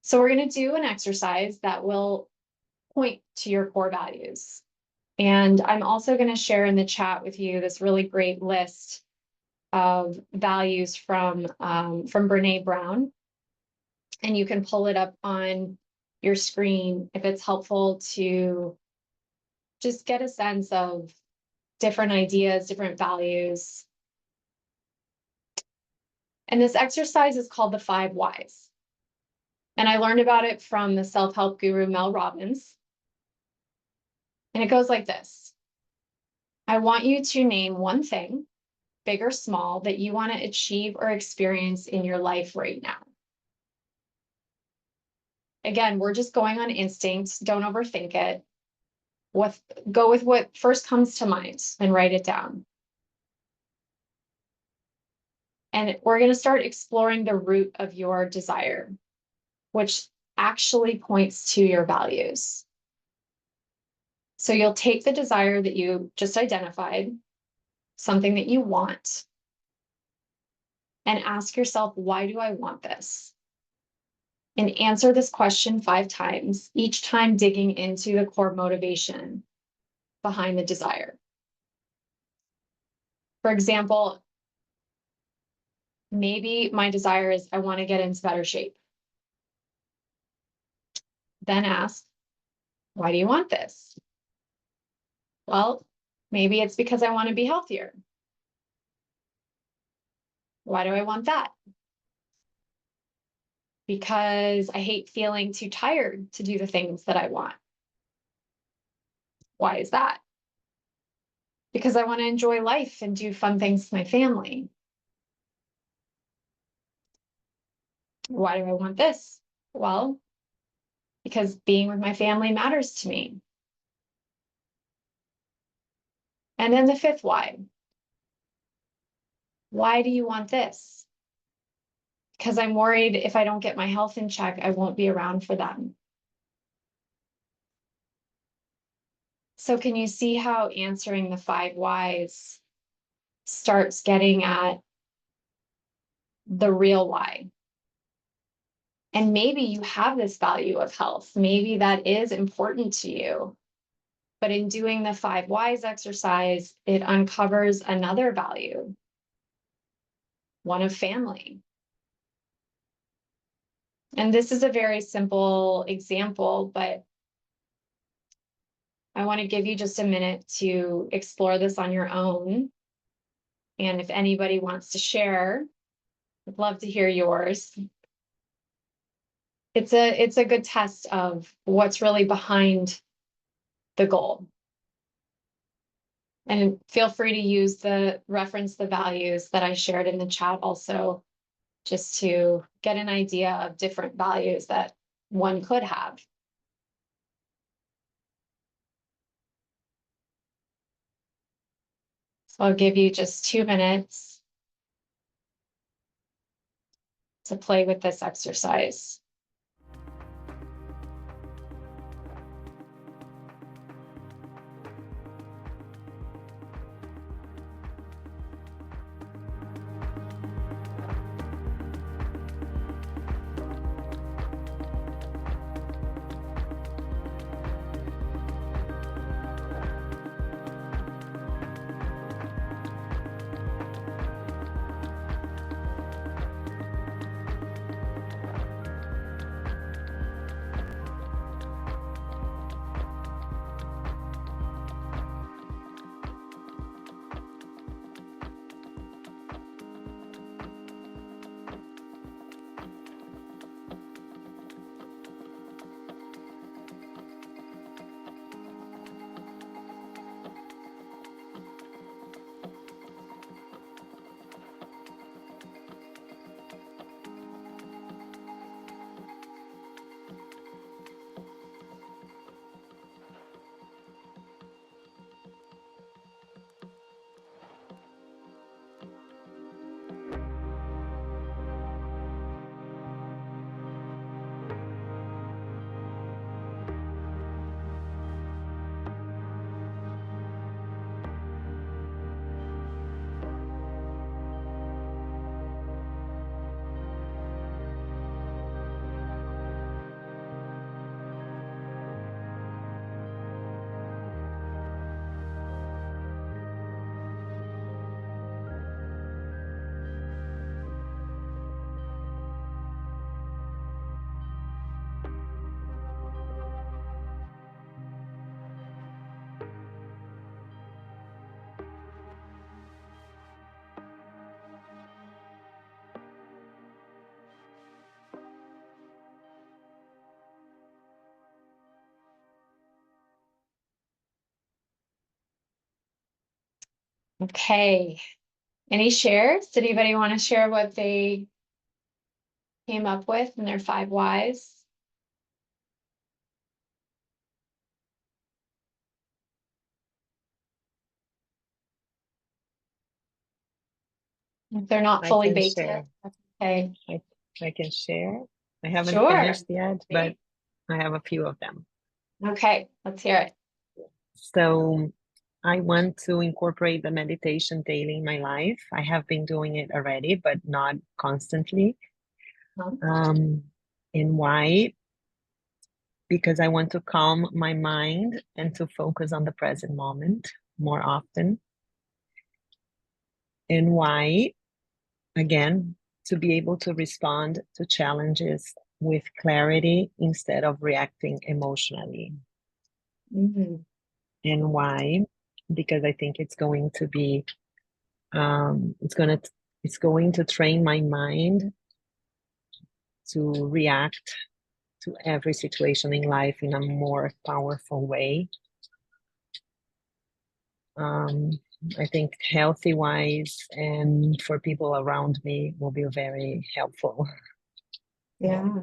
So we're going to do an exercise that will point to your core values. And I'm also going to share in the chat with you this really great list of values from Brene Brown. And you can pull it up on your screen if it's helpful to just get a sense of different ideas, different values. And this exercise is called the 5 Whys. And I learned about it from the self-help guru, Mel Robbins. And it goes like this. I want you to name one thing, big or small, that you want to achieve or experience in your life right now. Again, we're just going on instinct. Don't overthink it. Go with what first comes to mind and write it down. And we're going to start exploring the root of your desire, which actually points to your values. So you'll take the desire that you just identified, something that you want, and ask yourself, why do I want this? And answer this question 5 times, each time digging into the core motivation behind the desire. For example, maybe my desire is I want to get into better shape. Then ask, why do you want this? Well, maybe it's because I want to be healthier. Why do I want that? Because I hate feeling too tired to do the things that I want. Why is that? Because I want to enjoy life and do fun things with my family. Why do I want this? Well, because being with my family matters to me. And then the 5th why. Why do you want this? Because I'm worried if I don't get my health in check, I won't be around for them. So can you see how answering the 5 whys starts getting at the real why? And maybe you have this value of health. Maybe that is important to you. But in doing the 5 whys exercise, it uncovers another value, one of family. And this is a very simple example, but I want to give you just a minute to explore this on your own. And if anybody wants to share, I'd love to hear yours. It's a good test of what's really behind the goal. And feel free to reference the values that I shared in the chat also, just to get an idea of different values that one could have. So I'll give you just 2 minutes to play with this exercise. Okay. Any shares? Did anybody want to share what they came up with in their 5 whys? If they're not I fully can baked share. yet, that's okay. I can share. I haven't Sure. finished yet, but I have a few of them. Okay, let's hear it. So I want to incorporate the meditation daily in my life. I have been doing it already, but not constantly. And why? Because I want to calm my mind and to focus on the present moment more often. And why? Again, to be able to respond to challenges with clarity instead of reacting emotionally. Mhm. And why? Because I think it's going to be, it's going to train my mind to react to every situation in life in a more powerful way. I think healthy wise and for people around me will be very helpful. Yeah.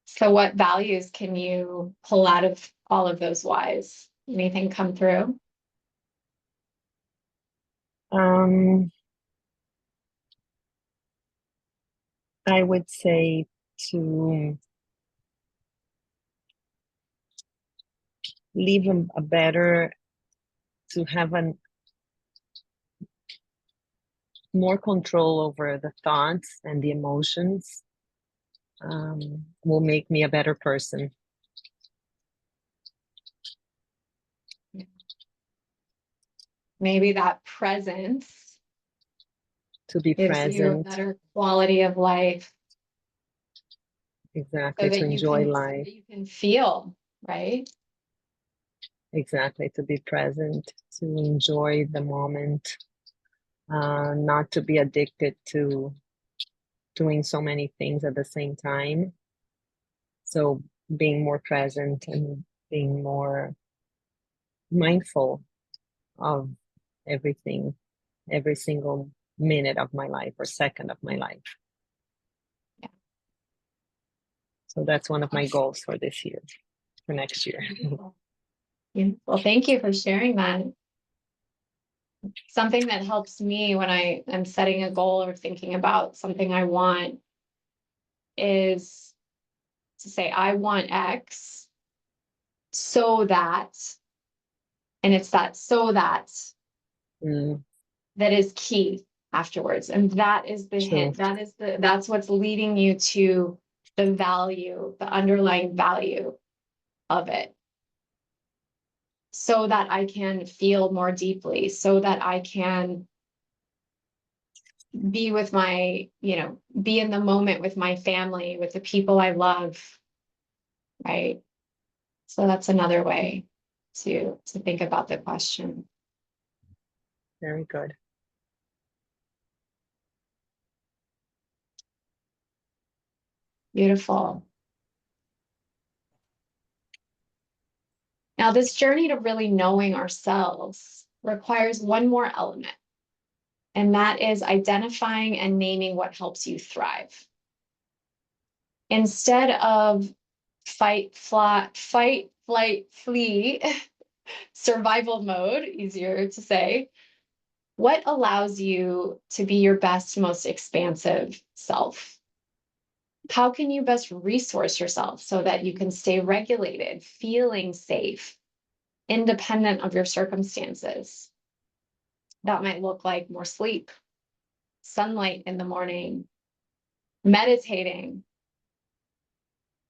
So what values can you pull out of all of those whys? Anything come through? I would say to live a better, to have more control over the thoughts and the emotions will make me a better person. Maybe that presence To be gives you a present, better quality of life exactly, so to that you enjoy can, so life, that you can feel, right? exactly, to be present, to enjoy the moment, not to be addicted to doing so many things at the same time. So being more present and being more mindful of everything, every single minute of my life or second of my life. Yeah. So that's one of my goals for this year, for next year. Yeah. Well, thank you for sharing that. Something that helps me when I am setting a goal or thinking about something I want is to say, I want X so that, and it's that so that Mm, that is key afterwards. And that is the true. hint. That's what's leading you to the value, the underlying value of it. So that I can feel more deeply, so that I can be with my, be in the moment with my family, with the people I love, right? So that's another way to think about the question. Very good. Beautiful. Now, this journey to really knowing ourselves requires one more element, and that is identifying and naming what helps you thrive. Instead of fight, flight, flee, survival mode, easier to say, what allows you to be your best, most expansive self? How can you best resource yourself so that you can stay regulated, feeling safe, independent of your circumstances? That might look like more sleep, sunlight in the morning, meditating,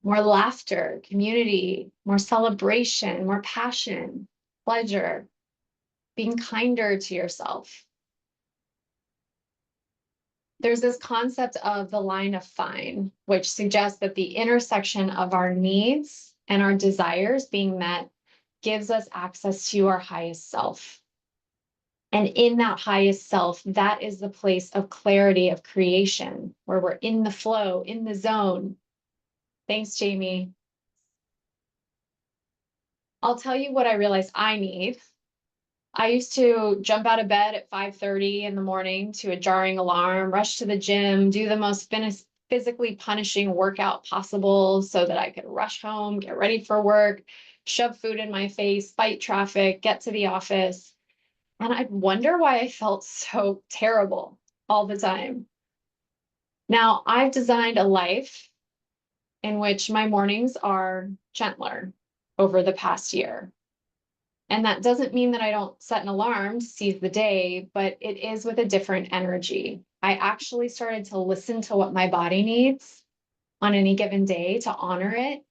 more laughter, community, more celebration, more passion, pleasure, being kinder to yourself. There's this concept of the line of fine, which suggests that the intersection of our needs and our desires being met gives us access to our highest self. And in that highest self, that is the place of clarity of creation, where we're in the flow, in the zone. Thanks, Jamie. I'll tell you what I realize I need. I used to jump out of bed at 5:30 in the morning to a jarring alarm, rush to the gym, do the most physically punishing workout possible so that I could rush home, get ready for work, shove food in my face, fight traffic, get to the office. And I'd wonder why I felt so terrible all the time. Now, I've designed a life in which my mornings are gentler over the past year. And that doesn't mean that I don't set an alarm to seize the day, but it is with a different energy. I actually started to listen to what my body needs on any given day to honor it.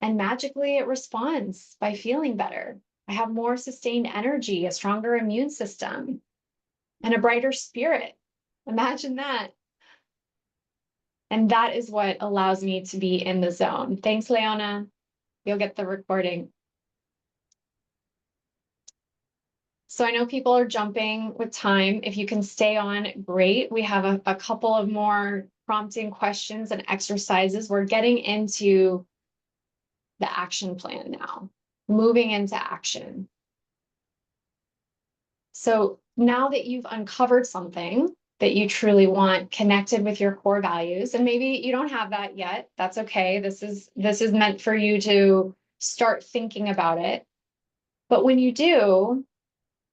And magically, it responds by feeling better. I have more sustained energy, a stronger immune system, and a brighter spirit. Imagine that. And that is what allows me to be in the zone. Thanks, Leona. You'll get the recording. So I know people are jumping with time. If you can stay on, great. We have a couple of more prompting questions and exercises. We're getting into the action plan now, moving into action. So now that you've uncovered something that you truly want, connected with your core values, and maybe you don't have that yet, that's okay. This is meant for you to start thinking about it. But when you do,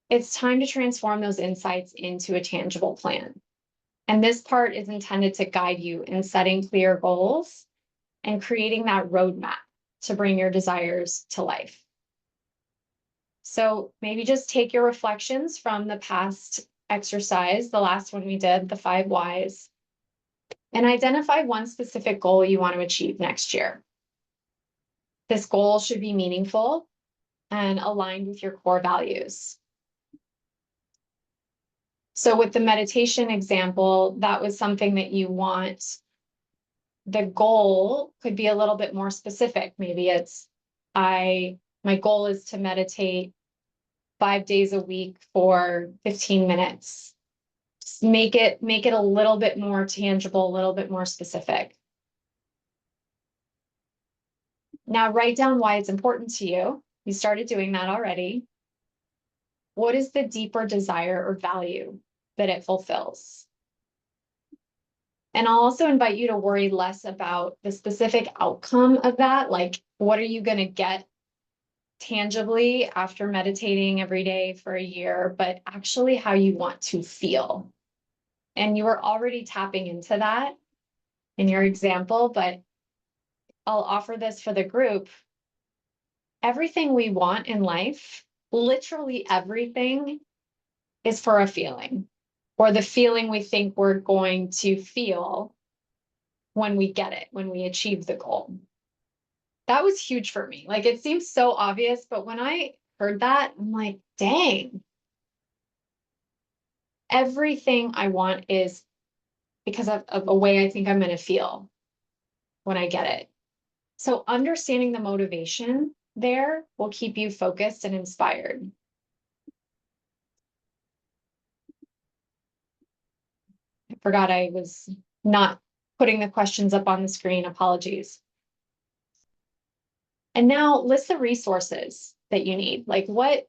it's time to transform those insights into a tangible plan. And this part is intended to guide you in setting clear goals and creating that roadmap to bring your desires to life. So maybe just take your reflections from the past exercise, the last one we did, the 5 whys, and identify one specific goal you want to achieve next year. This goal should be meaningful and aligned with your core values. So with the meditation example, that was something that you want. The goal could be a little bit more specific. Maybe it's, my goal is to meditate 5 days a week for 15 minutes. Just make it a little bit more tangible, a little bit more specific. Now write down why it's important to you. You started doing that already. What is the deeper desire or value that it fulfills? And I'll also invite you to worry less about the specific outcome of that. Like, what are you going to get tangibly after meditating every day for a year, but actually how you want to feel. And you are already tapping into that in your example, but I'll offer this for the group. Everything we want in life, literally everything, is for a feeling, or the feeling we think we're going to feel when we get it, when we achieve the goal. That was huge for me. Like, it seems so obvious, but when I heard that, I'm like, dang. Everything I want is because of a way I think I'm going to feel when I get it. So understanding the motivation there will keep you focused and inspired. I forgot I was not putting the questions up on the screen. Apologies. And now list the resources that you need. Like what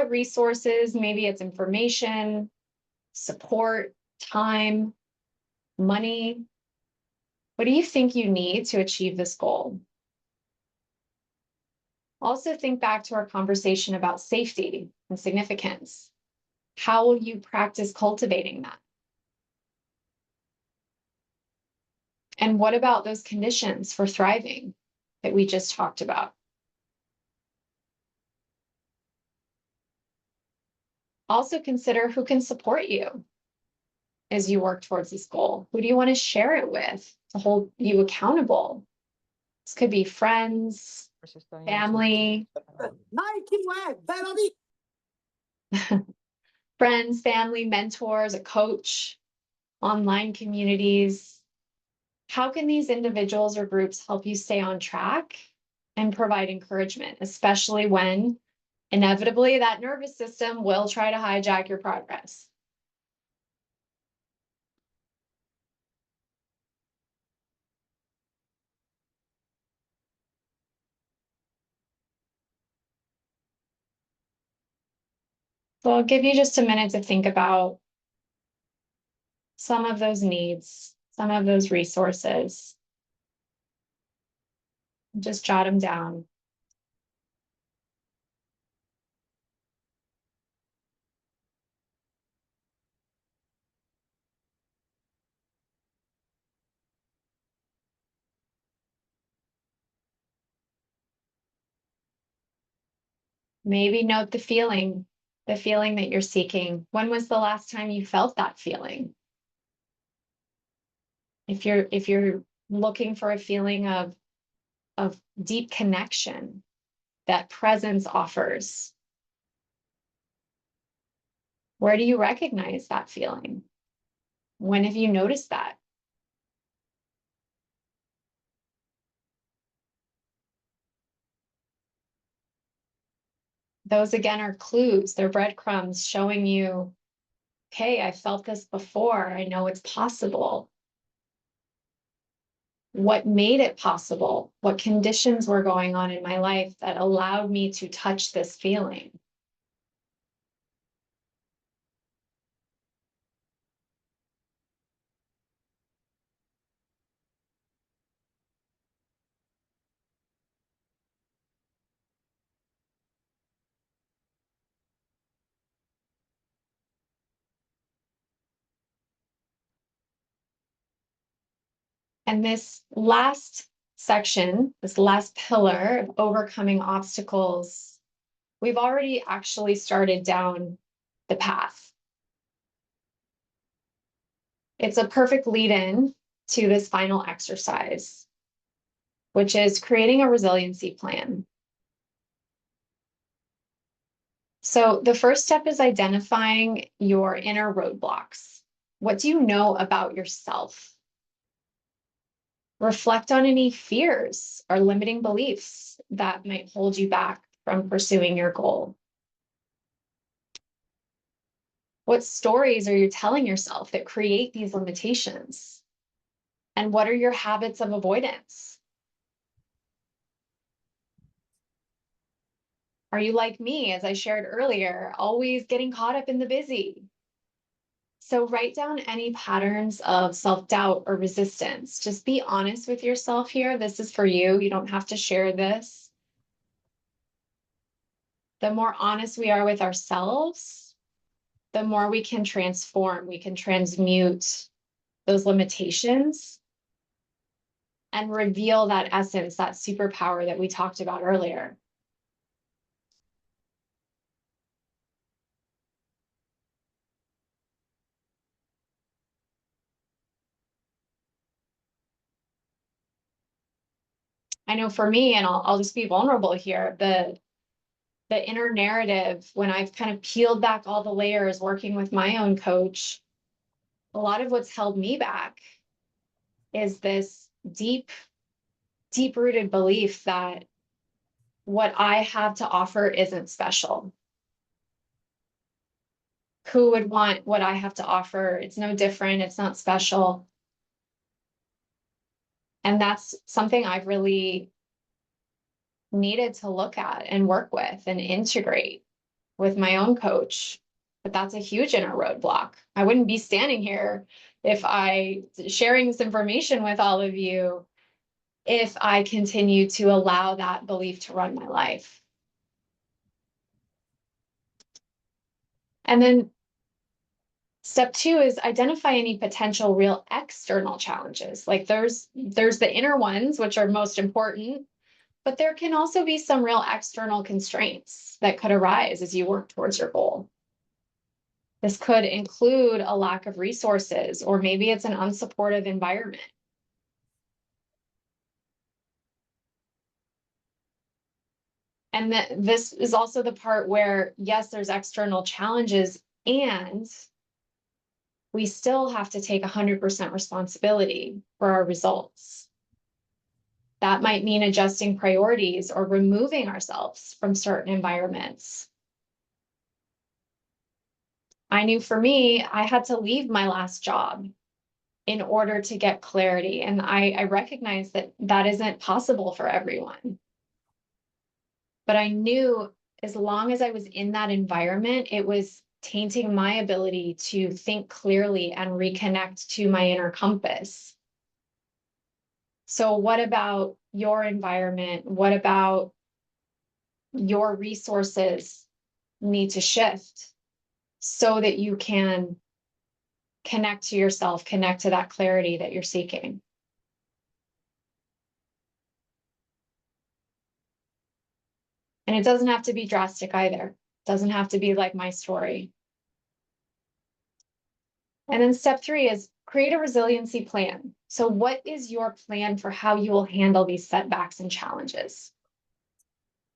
resources, maybe it's information, support, time, money. What do you think you need to achieve this goal? Also think back to our conversation about safety and significance. How will you practice cultivating that? And what about those conditions for thriving that we just talked about? Also consider who can support you as you work towards this goal. Who do you want to share it with to hold you accountable? This could be friends, family, friends, family, mentors, a coach, online communities. How can these individuals or groups help you stay on track and provide encouragement, especially when inevitably that nervous system will try to hijack your progress? So I'll give you just a minute to think about some of those needs, some of those resources. Just jot them down. Maybe note the feeling that you're seeking. When was the last time you felt that feeling? If you're looking for a feeling of deep connection that presence offers, where do you recognize that feeling? When have you noticed that? Those again are clues, they're breadcrumbs showing you, okay, I felt this before, I know it's possible. What made it possible? What conditions were going on in my life that allowed me to touch this feeling? And this last section, this last pillar of overcoming obstacles, we've already actually started down the path. It's a perfect lead-in to this final exercise, which is creating a resiliency plan. So the first step is identifying your inner roadblocks. What do you know about yourself? Reflect on any fears or limiting beliefs that might hold you back from pursuing your goal. What stories are you telling yourself that create these limitations? And what are your habits of avoidance? Are you like me, as I shared earlier, always getting caught up in the busy? So write down any patterns of self-doubt or resistance. Just be honest with yourself here. This is for you. You don't have to share this. The more honest we are with ourselves, the more we can transform, we can transmute those limitations and reveal that essence, that superpower that we talked about earlier. I know for me, and I'll just be vulnerable here, the inner narrative, when I've kind of peeled back all the layers working with my own coach, a lot of what's held me back is this deep-rooted belief that what I have to offer isn't special. Who would want what I have to offer? It's no different, it's not special. And that's something I've really needed to look at and work with and integrate with my own coach. But that's a huge inner roadblock. I wouldn't be standing here if I sharing this information with all of you if I continue to allow that belief to run my life. And then step 2 is identify any potential real external challenges. Like there's the inner ones, which are most important, but there can also be some real external constraints that could arise as you work towards your goal. This could include a lack of resources, or maybe it's an unsupportive environment. And this is also the part where, yes, there's external challenges, and we still have to take 100% responsibility for our results. That might mean adjusting priorities or removing ourselves from certain environments. I knew for me, I had to leave my last job in order to get clarity. And I recognize that that isn't possible for everyone. But I knew as long as I was in that environment, it was tainting my ability to think clearly and reconnect to my inner compass. So what about your environment? What about your resources need to shift so that you can connect to yourself, connect to that clarity that you're seeking? And it doesn't have to be drastic either. It doesn't have to be like my story. And then step 3 is create a resiliency plan. So what is your plan for how you will handle these setbacks and challenges?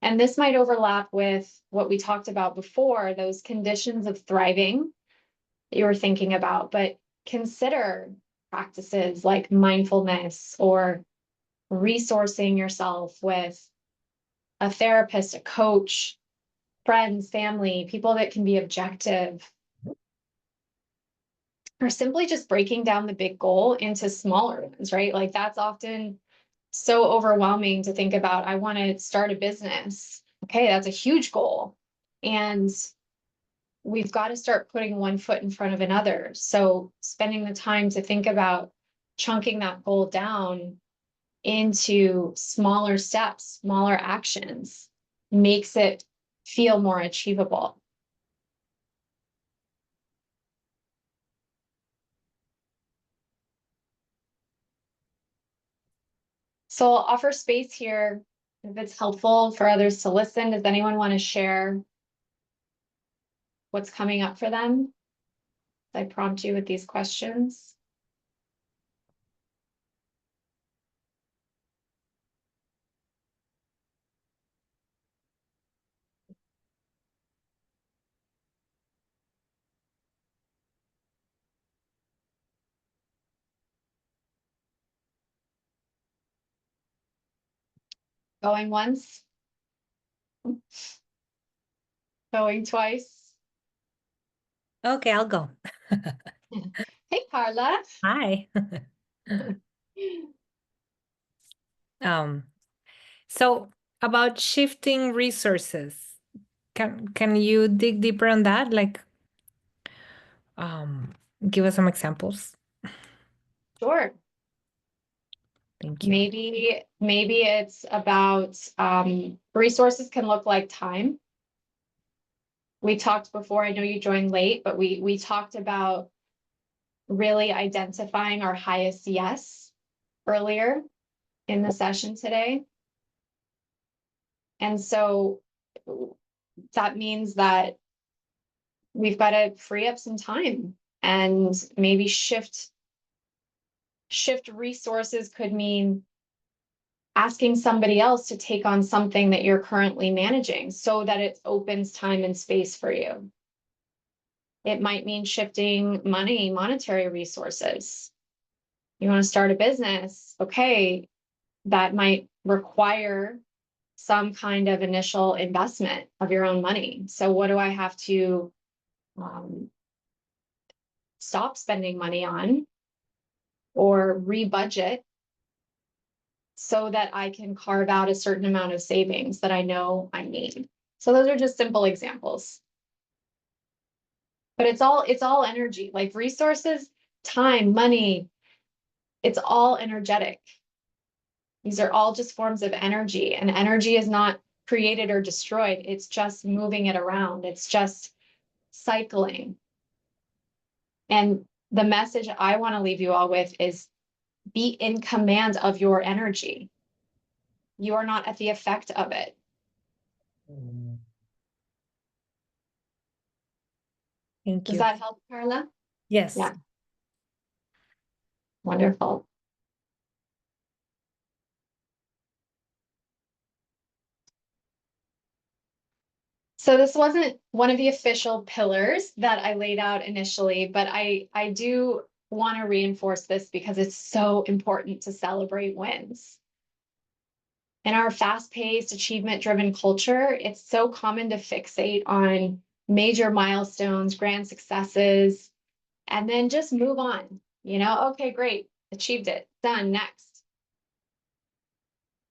And this might overlap with what we talked about before, those conditions of thriving that you were thinking about, but consider practices like mindfulness or resourcing yourself with a therapist, a coach, friends, family, people that can be objective, or simply just breaking down the big goal into smaller ones, right? Like that's often so overwhelming to think about. I want to start a business. Okay, that's a huge goal. And we've got to start putting one foot in front of another. So spending the time to think about chunking that goal down into smaller steps, smaller actions, makes it feel more achievable. So I'll offer space here if it's helpful for others to listen. Does anyone want to share what's coming up for them? I prompt you with these questions. Going once, going twice. Okay, I'll go. Hey, Carla. Hi. Um, so about shifting resources, can you dig deeper on that? Like, give us some examples. Sure. Thank you. Maybe it's about resources can look like time. We talked before, I know you joined late, but we talked about really identifying our highest yes earlier in the session today. And so that means that we've got to free up some time and maybe shift resources. Could mean asking somebody else to take on something that you're currently managing so that it opens time and space for you. It might mean shifting monetary resources. You want to start a business, okay, that might require some kind of initial investment of your own money. So what do I have to stop spending money on or rebudget so that I can carve out a certain amount of savings that I know I need? So those are just simple examples. But it's all energy, like resources, time, money, it's all energetic. These are all just forms of energy, and energy is not created or destroyed. It's just moving it around. It's just cycling. And the message I want to leave you all with is be in command of your energy. You are not at the effect of it. Thank Does you. that help, Carla? Yes. Yeah. Wonderful. So this wasn't one of the official pillars that I laid out initially, but I do want to reinforce this because it's so important to celebrate wins. In our fast-paced, achievement-driven culture, it's so common to fixate on major milestones, grand successes, and then just move on. You know, okay, great, achieved it, done, next.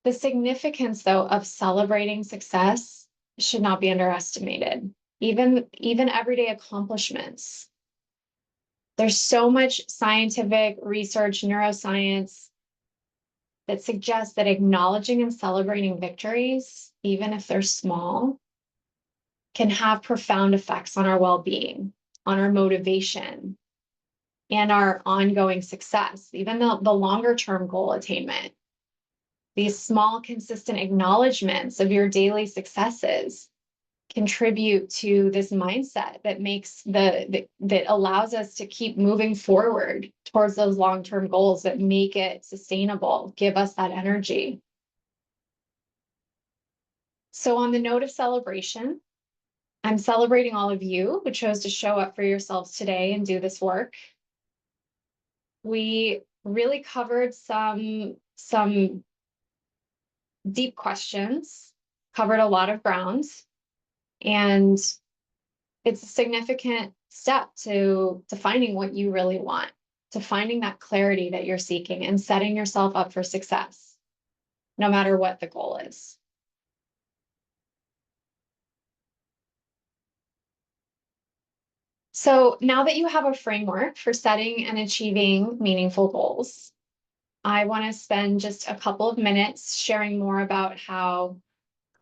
The significance, though, of celebrating success should not be underestimated. Even everyday accomplishments. There's so much scientific research, neuroscience, that suggests that acknowledging and celebrating victories, even if they're small, can have profound effects on our well-being, on our motivation, and our ongoing success, even the longer-term goal attainment. These small, consistent acknowledgments of your daily successes contribute to this mindset that makes that allows us to keep moving forward towards those long-term goals that make it sustainable, give us that energy. So on the note of celebration, I'm celebrating all of you who chose to show up for yourselves today and do this work. We really covered some deep questions, covered a lot of ground, and it's a significant step to finding what you really want, to finding that clarity that you're seeking and setting yourself up for success, no matter what the goal is. So now that you have a framework for setting and achieving meaningful goals, I want to spend just a couple of minutes sharing more about how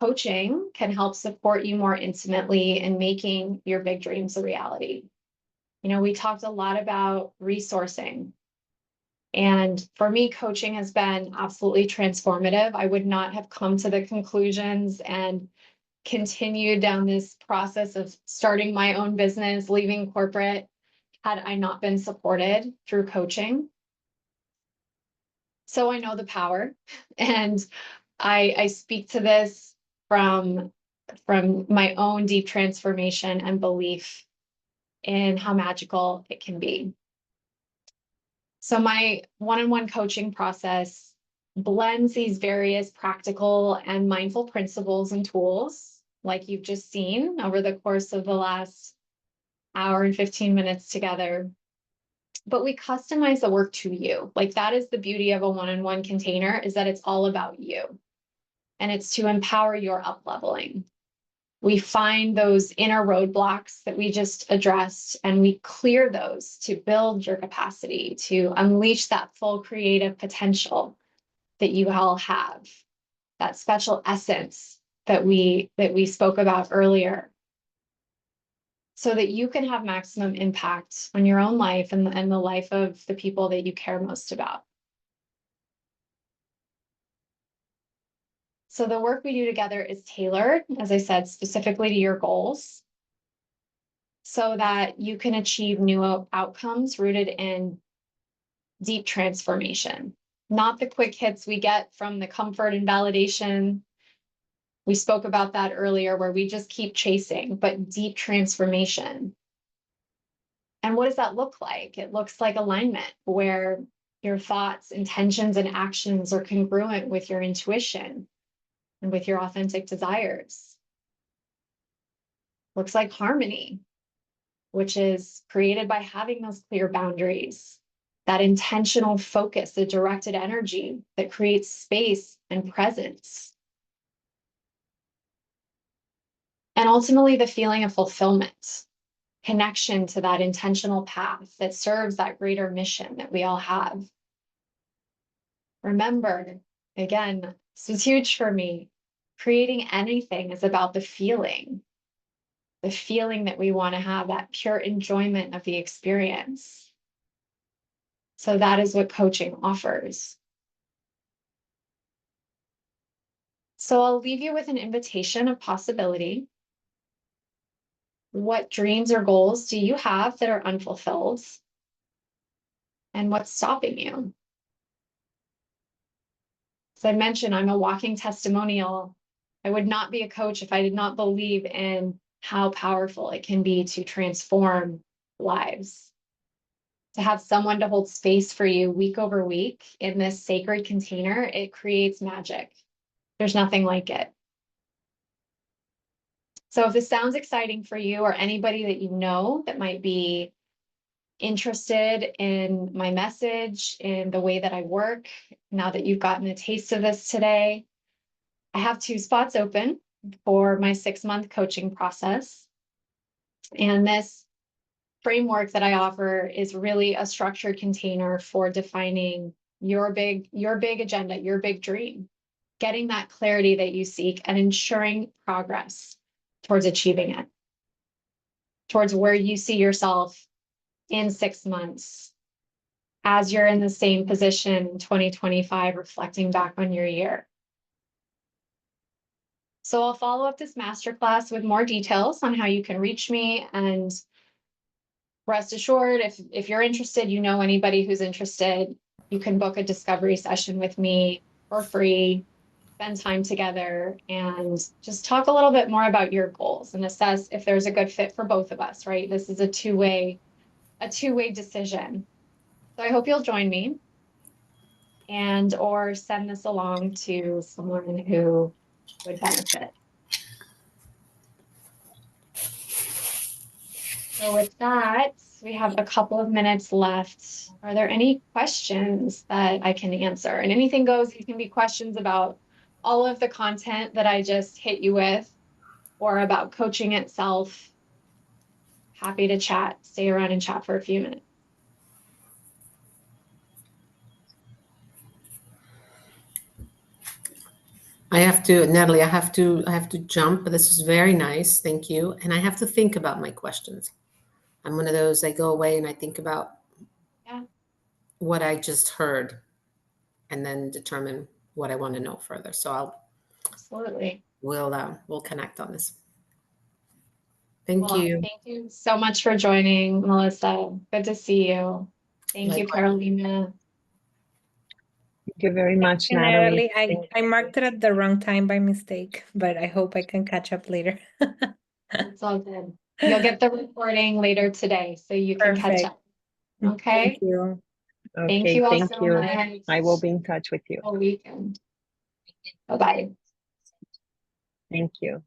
coaching can help support you more intimately in making your big dreams a reality. You know, we talked a lot about resourcing. And for me, coaching has been absolutely transformative. I would not have come to the conclusions and continued down this process of starting my own business, leaving corporate, had I not been supported through coaching. So I know the power, and I speak to this from my own deep transformation and belief in how magical it can be. So my one-on-one coaching process blends these various practical and mindful principles and tools, like you've just seen over the course of the last hour and 15 minutes together. But we customize the work to you. Like, that is the beauty of a one-on-one container, is that it's all about you. And it's to empower your up-leveling. We find those inner roadblocks that we just addressed, and we clear those to build your capacity to unleash that full creative potential that you all have, that special essence that we spoke about earlier, so that you can have maximum impact on your own life and the life of the people that you care most about. So the work we do together is tailored, as I said, specifically to your goals, so that you can achieve new outcomes rooted in deep transformation, not the quick hits we get from the comfort and validation. We spoke about that earlier, where we just keep chasing, but deep transformation. And what does that look like? It looks like alignment, where your thoughts, intentions, and actions are congruent with your intuition and with your authentic desires. Looks like harmony, which is created by having those clear boundaries, that intentional focus, the directed energy that creates space and presence. And ultimately, the feeling of fulfillment, connection to that intentional path that serves that greater mission that we all have. Remember, again, this is huge for me. Creating anything is about the feeling that we want to have, that pure enjoyment of the experience. So that is what coaching offers. So I'll leave you with an invitation of possibility. What dreams or goals do you have that are unfulfilled? And what's stopping you? As I mentioned, I'm a walking testimonial. I would not be a coach if I did not believe in how powerful it can be to transform lives. To have someone to hold space for you week over week in this sacred container, it creates magic. There's nothing like it. So if this sounds exciting for you, or anybody that you know that might be interested in my message, in the way that I work, now that you've gotten a taste of this today, I have 2 spots open. for my 6-month coaching process. And this framework that I offer is really a structured container for defining your big agenda, your big dream, getting that clarity that you seek and ensuring progress towards achieving it, towards where you see yourself in 6 months as you're in the same position in 2025, reflecting back on your year. So I'll follow up this masterclass with more details on how you can reach me, and rest assured, if you're interested, you know anybody who's interested, you can book a discovery session with me for free, spend time together, and just talk a little bit more about your goals and assess if there's a good fit for both of us, right? This is a two-way decision. So I hope you'll join me and or send this along to someone who would benefit. So with that, we have a couple of minutes left. Are there any questions that I can answer? And anything goes, these can be questions about all of the content that I just hit you with, or about coaching itself. Happy to chat, stay around and chat for a few minutes. Natalie, I have to jump, but this is very nice. Thank you. And I have to think about my questions. I'm one of those, I go away and I think about what I just heard and then determine what I want to know further. So we'll connect on this. Thank you. Thank you so much for joining, Melissa. Good to see you. Thank you, Carolina. Thank you very much, And Natalie. I marked it at the wrong time by mistake, but I hope I can catch up later. It's all good. You'll get the recording later today, so you can catch Perfect. up. Okay. Thank you. Thank Okay, you all thank so you. much. I will be in touch with you. All weekend. Bye-bye. Thank you.